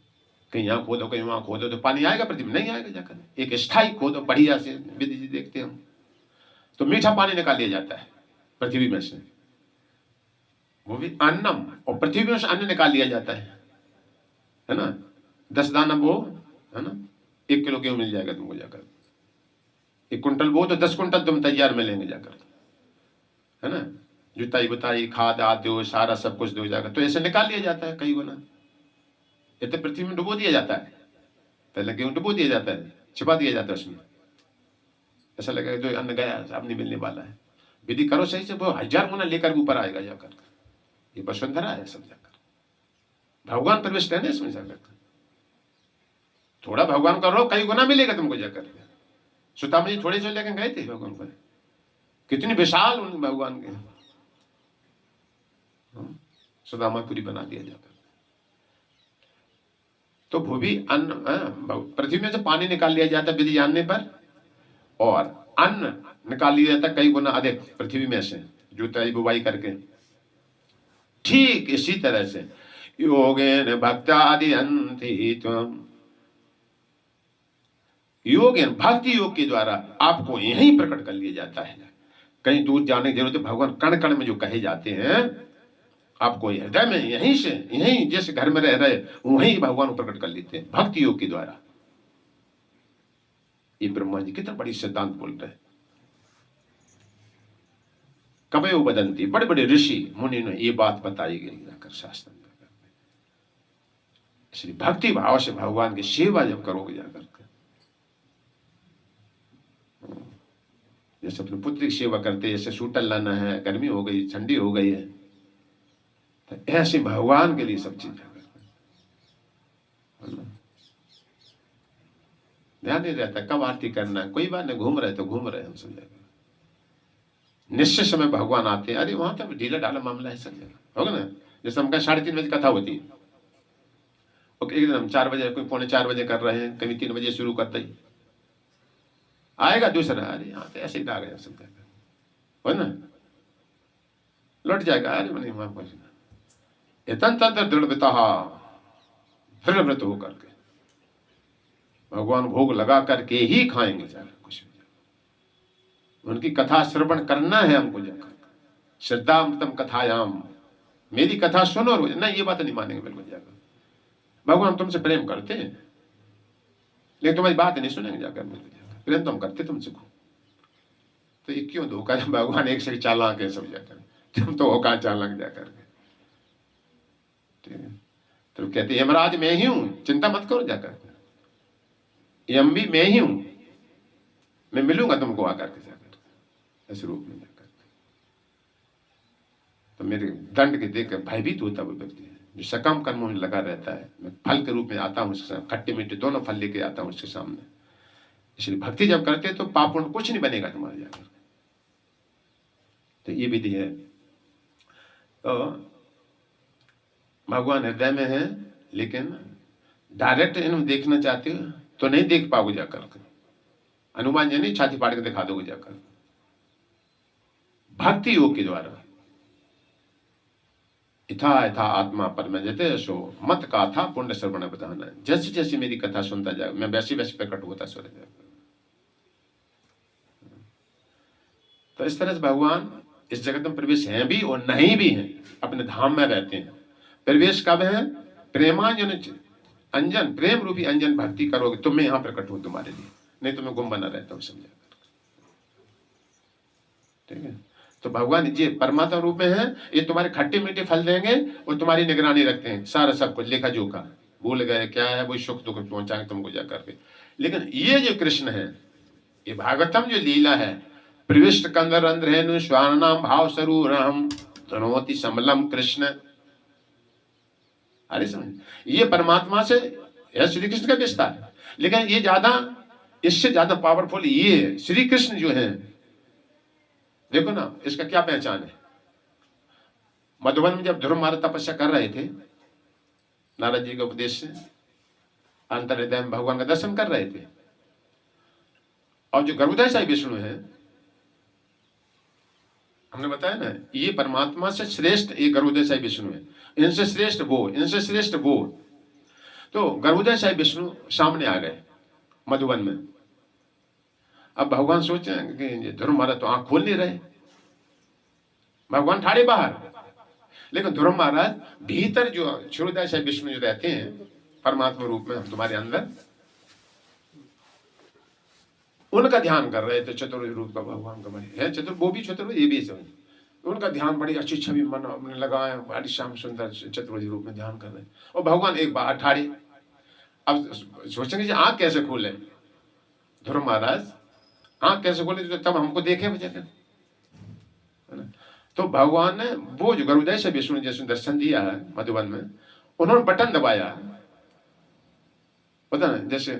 कहीं यहाँ खोदो कहीं वहां खोदो तो पानी आएगा पृथ्वी में? नहीं आएगा जाकर। एक स्थायी खोदो बढ़िया से, विधि जी देखते हम तो मीठा पानी निकाल लिया जाता है पृथ्वी में से, वो भी अन्नम, और पृथ्वी में से अन्न निकाल लिया जाता है ना, 10 दाना वो, है ना, 1 किलो गेहूं मिल जाएगा तुमको जाकर, 1 कुंटल वो तो 10 कुंटल तुम तैयार मिलेंगे जाकर, है ना, जुताई बुताई खाद आदि दो, सारा सब कुछ दो जाकर, तो ऐसे निकाल लिया जाता है कई गुना। ये तो पृथ्वी में डुबो दिया जाता है, पहले गेहूं डुबो दिया जाता है, छिपा दिया जाता है उसमें, ऐसा लगेगा जो अन्न गया अब नहीं मिलने वाला है। विधि करो सही से, वो 1000 गुना लेकर ऊपर आएगा जाकर। ये वसुंधरा है सब जाकर, भगवान प्रवेश रहने इसमें जाकर। थोड़ा भगवान करो, कई गुना मिलेगा तुमको जाकर। सुदामा जी थोड़े से लेकर गए थे भगवान पर, कितनी विशाल उन भगवान के। सुदामापुरी बना दिया जाकर। तो भूमि अन्न, पृथ्वी में से पानी निकाल लिया जाता विधि जानने पर, और अन्न निकाल लिया जाता कई गुना अधिक पृथ्वी में से जुताई बुवाई करके। ठीक इसी तरह से योगेन भक्तादि अंति त्वम, योगेन भक्ति योग के द्वारा आपको यहीं प्रकट कर लिया जाता है। कहीं दूर जाने की जरूरत है। भगवान कण कण में जो कहे जाते हैं, आपको हृदय में यहीं से, यहीं जैसे घर में रह रहे वहीं भगवान को प्रकट कर लेते हैं भक्ति योग के द्वारा। ये ब्रह्मा जी कितना बड़ी सिद्धांत बोल रहे हैं। कवयो वदंती, बड़े बड़े ऋषि मुनि ने ये बात बताई गई जाकर शास्त्र में। इसलिए भक्ति भाव से भगवान की सेवा जब करोगे जाकर, जैसे अपने पुत्र की सेवा करते, जैसे सूटल लाना है, गर्मी हो गई, ठंडी हो गई है, तो ऐसे भगवान के लिए सब चीज ध्यान नहीं रहता कब आरती करना है। कोई बात नहीं, घूम रहे तो घूम रहे हम सब जगह। निश्चित समय भगवान आते हैं। अरे वहां तक ढीला ढाला मामला है सब जगह, होगा ना। जैसे हम 3:30 बजे कथा होती है, और एक दिन हम 4 बजे, कोई 3:45 बजे कर रहे हैं, कभी 3 बजे शुरू करते ही आएगा दूसरा, अरे यहाँ तो ऐसे ही आ गया सब जगह, हो ना, लौट जाएगा। अरे नहीं वहां पहुंचना, इतन तंत्र दृढ़ता दृढ़ व्रत होकर के भगवान भोग लगा करके ही खाएंगे जाकर। कुछ भी उनकी कथा श्रवण करना है हमको जाकर। श्रद्धामृतम कथायाम, मेरी कथा सुनो रोज। नहीं, ये बात नहीं मानेंगे बिल्कुल जाकर। भगवान तुमसे प्रेम करते हैं लेकिन तुम्हारी बात नहीं सुनेंगे जाकर। प्रेम तो हम करते तुमसे को, तो ये क्यों धोखा है। भगवान एक से चालाक है सब जाकर, तुम तो होका चालाक जाकर के। ठीक है, तो कहते यमराज मैं ही हूं, चिंता मत करो जाकर। यम भी मैं ही हूं, मैं मिलूंगा तुमको आकर के जाकर इस रूप में जाकर। तो मेरे दंड के देखकर भयभीत होता वो व्यक्ति जो सकाम कर्मों में लगा रहता है। मैं फल के रूप में आता हूँ, खट्टे मीठे दोनों फल लेके आता हूँ उसके सामने। इसलिए भक्ति जब करते तो पाप पुण्य कुछ नहीं बनेगा तुम्हारे जाकर। तो ये विधि है। तो भगवान हृदय में है, लेकिन डायरेक्ट इन्हें देखना चाहते हो तो नहीं देख पाओगे जाकर। हनुमान जी नहीं छाती फाड़ के दिखा दोगे जाकर। भक्ति योग के द्वारा यथा यथा आत्मा परमजते सो मत का था पुण्य श्रवण बधाना। जैसे जैसे मेरी कथा सुनता जाए मैं वैसे वैसे प्रकट होता चला जाएगा। तो इस तरह से भगवान इस जगत में प्रवेश हैं भी और नहीं भी हैं, अपने धाम में रहते हैं। प्रवेश कब है? प्रेमांजन अंजन, प्रेम रूपी अंजन भक्ति करोगे तो मैं यहां प्रकट हूं तुम्हारे लिए, नहीं तो मैं गुम बना रहता हूं समझा। ठीक है, तो भगवान ये परमात्मा रूप में है। ये तुम्हारे खट्टे मीठे फल देंगे और तुम्हारी निगरानी रखते हैं, सारा सब कुछ लेखा जोखा। भूल गए क्या है, वो सुख दुख पहुंचाएंगे तुमको जाकर के। लेकिन ये जो कृष्ण है, ये भागवतम जो लीला है, प्रविष्ट कंदर अंध्रेनु स्वानाम भाव सरूरहम तनोति समलम कृष्ण। अरे समझ, ये परमात्मा से यह श्री कृष्ण का विस्तार है। लेकिन ये ज्यादा, इससे ज्यादा पावरफुल ये श्री कृष्ण जो है। देखो ना, इसका क्या पहचान है। मधुबन में जब ध्रुव महाराज तपस्या कर रहे थे, नारद जी के उपदेश से अंतर हृदय में भगवान का दर्शन कर रहे थे। और जो गर्भोदय साई विष्णु है, हमने बताया ना, ये परमात्मा से श्रेष्ठ ये गर्भोदय साई विष्णु है। इनसे श्रेष्ठ वो, इनसे श्रेष्ठ वो। तो गर्भोदय साई विष्णु सामने आ गए मधुबन में। अब भगवान सोचे कि ध्रुव महाराज तो आंख खोल नहीं रहे, भगवान ठाड़े बाहर। लेकिन ध्रुव महाराज भीतर जो क्षुरदय साई विष्णु जो रहते हैं परमात्मा रूप में तुम्हारे अंदर, उनका ध्यान कर रहे थे। चतुर्भुज रूप का भगवान का है, चतुर वो भी चतुर्भुज, ये भी समझ। उनका ध्यान बड़ी अच्छी छवि मन अपने लगाए, बड़ी श्याम सुंदर चतुर्भुज रूप में ध्यान कर रहे हैं। और भगवान एक बाहर ठाड़े। अब सोचेंगे आंख कैसे खोले ध्रुव महाराज, आँख कैसे खोले तो तब हमको देखे वजह कर, है ना। तो भगवान ने वो जो गरुदय से विष्णु ने जैसे दर्शन दिया है मधुबन में, उन्होंने बटन दबाया, पता ना, जैसे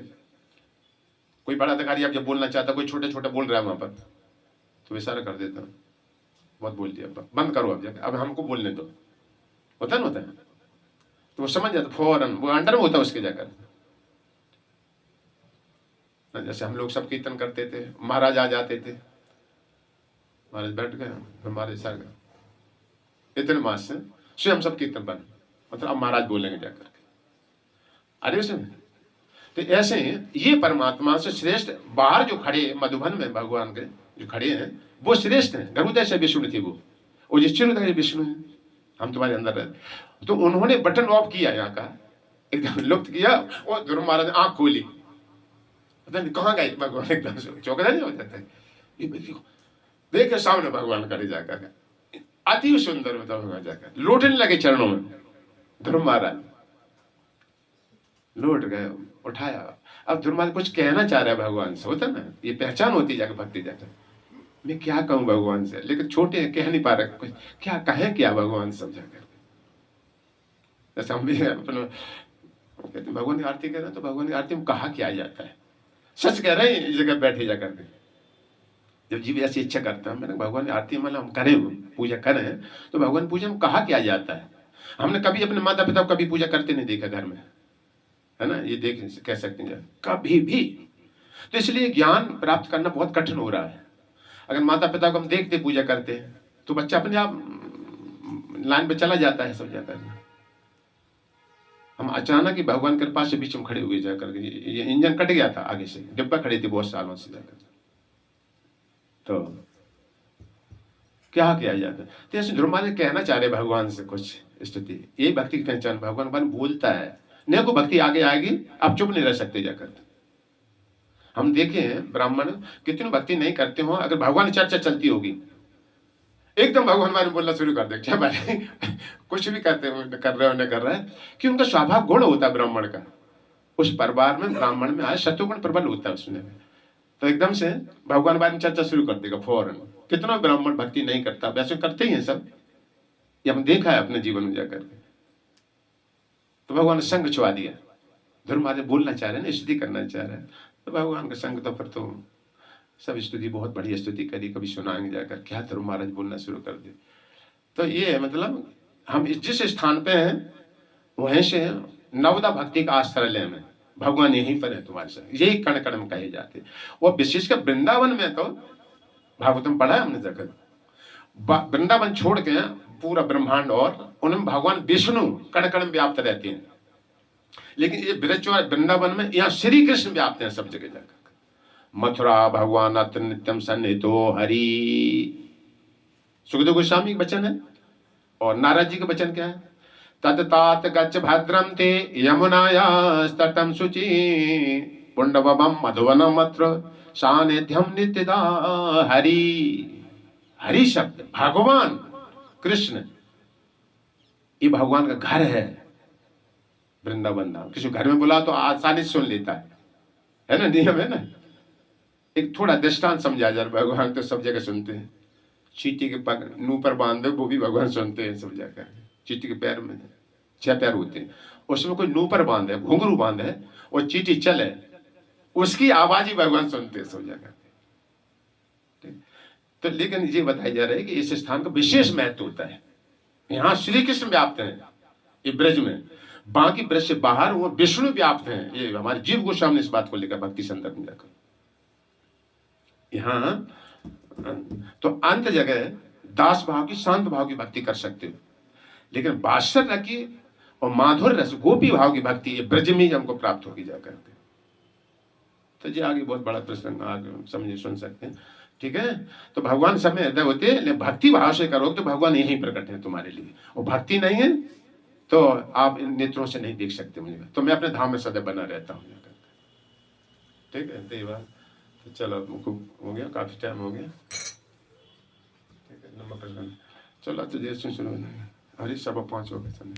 कोई बड़ा अधिकारी आप जब बोलना चाहता, कोई छोटे छोटे बोल रहा है वहां पर, तो इशारा कर देता, बहुत बोल दिया, बंद करो अब जाके, अब हमको बोलने दो, होता ना, होता है। तो वो समझ जाता फौरन, वो अंडर में होता उसके जाकर। जैसे हम लोग सब कीर्तन करते थे, महाराज आ जाते थे, महाराज बैठ गए, फिर महाराज सर गए, इतने मास से स्वयं सब कीर्तन बन, मतलब अब महाराज बोलेंगे जाकर के, अरे उसमें। तो ऐसे ये परमात्मा से श्रेष्ठ बाहर जो खड़े मधुबन में भगवान के जो खड़े हैं वो श्रेष्ठ हैं। गरुदय से विष्णु थे वो जिस चिरुदय विष्णु है, हम तुम्हारे अंदर रहते। तो उन्होंने बटन ऑफ किया यहाँ का, एकदम लुप्त किया, और ध्रुव महाराज ने आंख खोली, पता नहीं कहाँ गए भगवान, एकदम से चौकदा नहीं हो जाता है, देखे सामने भगवान खड़े जाकर, अति सुंदर बताओ, भगवान जाकर लौटने लगे चरणों में, ध्रुव महाराज लौट गए, उठाया। अब ध्रुव महाराज कुछ कहना चाह रहा है भगवान से, होता ना, ये पहचान होती जाकर भक्ति जाकर, मैं क्या कहूं भगवान से, लेकिन छोटे हैं, कह नहीं पा रहे कुछ, क्या कहें क्या भगवान सब जाकर। जैसे हम भी अपना कहते भगवान की आरती कर रहे हैं, तो भगवान की आरती में कहा क्या जाता है, सच कह रहे हैं, इस जगह बैठे जाकर के जब जीव ऐसी इच्छा करता है, मैंने भगवान की आरती मतलब हम करें, पूजा करें, तो भगवान पूजा में कहा क्या जाता है। हमने कभी अपने माता पिता को कभी पूजा करते नहीं देखा घर में, है ना, ये देख कह सकते हैं कभी भी। तो इसलिए ज्ञान प्राप्त करना बहुत कठिन हो रहा है। अगर माता पिता को हम देखते पूजा करते हैं तो बच्चा अपने आप लाइन पे चला जाता है सब जाकर। हम अचानक ही भगवान के पास से बीच में खड़े हुए जाकर, ये इंजन कट गया था आगे से, डिब्बा खड़े थे बहुत सालों से जाकर, तो क्या किया जाता है। तो ऐसे ध्रुव महाराज कहना चाह रहे भगवान से कुछ स्तुति, ये भक्ति की पहचान, भगवान बोलता है, नहीं को भक्ति आगे आएगी, आप चुप नहीं रह सकते जाकर। हम देखे हैं ब्राह्मण कितनी भक्ति नहीं करते हो, अगर भगवान की चर्चा चलती होगी एकदम भगवान बारे में बोलना शुरू कर दे, क्या भाई कुछ भी करते हो, कर रहे हो न कर रहे हैं, कि उनका स्वभाव गुण होता है ब्राह्मण का, उस परिवार में ब्राह्मण में आए सत्वगुण प्रबल होता है उसमें, तो एकदम से भगवान बारे में चर्चा शुरू कर देगा फौरन। कितना ब्राह्मण भक्ति नहीं करता, वैसे करते ही हैं सब, ये हम देखा है अपने जीवन में जाकर के। तो भगवान ने संग छुआ दिया, ध्रुव महाराज बोलना चाह रहे हैं, स्तुति करना चाह रहे हैं, तो भगवान का संग, तो फिर तो सब स्तुति बहुत बढ़िया स्तुति करी, कभी सुनाएंगे जाकर, क्या ध्रुव महाराज बोलना शुरू कर दे। तो ये मतलब हम जिस स्थान पे हैं वहीं से नवदा भक्ति का आश्रय में भगवान यहीं पर है तुम्हारे साथ, यही कण कण में कहे जाते। और विशेषकर वृंदावन में तो भागवतम पढ़ा है हमने जाकर, वृंदावन छोड़ के पूरा ब्रह्मांड और उनमें भगवान विष्णु कण कण में व्याप्त रहते हैं, लेकिन ये ब्रज और वृंदावन में यहाँ श्री कृष्ण व्याप्त हैं सब जगह जाकर। मथुरा भगवान अत्र नित्यम सन्निहितो हरि, सुखदेव गोस्वामी का वचन है, और नारद जी का वचन क्या है, तत्तात गच्छ भद्रम ते यमुनायास्तटं शुचि पुण्डवम मधुवनम अत्र सानिध्यम नित्यदा हरि। हरि शब्द भगवान कृष्ण, ये भगवान का घर है वृंदावन धाम। किसी घर में बुला तो आसानी से सुन लेता है ना, नियम है ना। एक थोड़ा दृष्टांत समझा जा, भगवान तो सब जगह सुनते हैं, चींटी के मुंह पर बांध दो वो भी भगवान सुनते हैं सब जाकर। चींटी के पैर में 6 पैर होते हैं, उसमें कोई मुंह पर बांध है, घुंघरू बांध है और चींटी चले, उसकी आवाज ही भगवान सुनते हैं सब जाकर। तो लेकिन ये बताया जा रहा है कि इस स्थान का विशेष महत्व होता है, यहाँ श्री कृष्ण व्याप्त हैं ये ब्रज में, बाकी ब्रज से बाहर वो विष्णु व्याप्त हैं। ये हमारे जीव गोस्वामी ने इस बात को लेकर भक्ति संदर्भ में जाकर, यहाँ तो अंत जगह दास भाव की, शांत भाव की भक्ति कर सकते हो, लेकिन बादशाह रस की और माधुर्य रस गोपी भाव की भक्ति ये ब्रज में हमको प्राप्त होगी जाकर के। तो जी आगे बहुत बड़ा प्रसंग आगे समझे सुन सकते हैं, ठीक है। तो भगवान सब में हृदय होते हैं, भक्ति भाव से करो तो भगवान यहीं प्रकट है तुम्हारे लिए, और भक्ति नहीं है तो आप इन नेत्रों से नहीं देख सकते मुझे, तो मैं अपने धाम में सदैव बना रहता हूँ, ठीक है। तो ये बात, तो चलो हो गया, काफी टाइम हो गया, ठीक है। नंबर चलो तो जैसे सुनो, अरे सब 5 हो गए समय।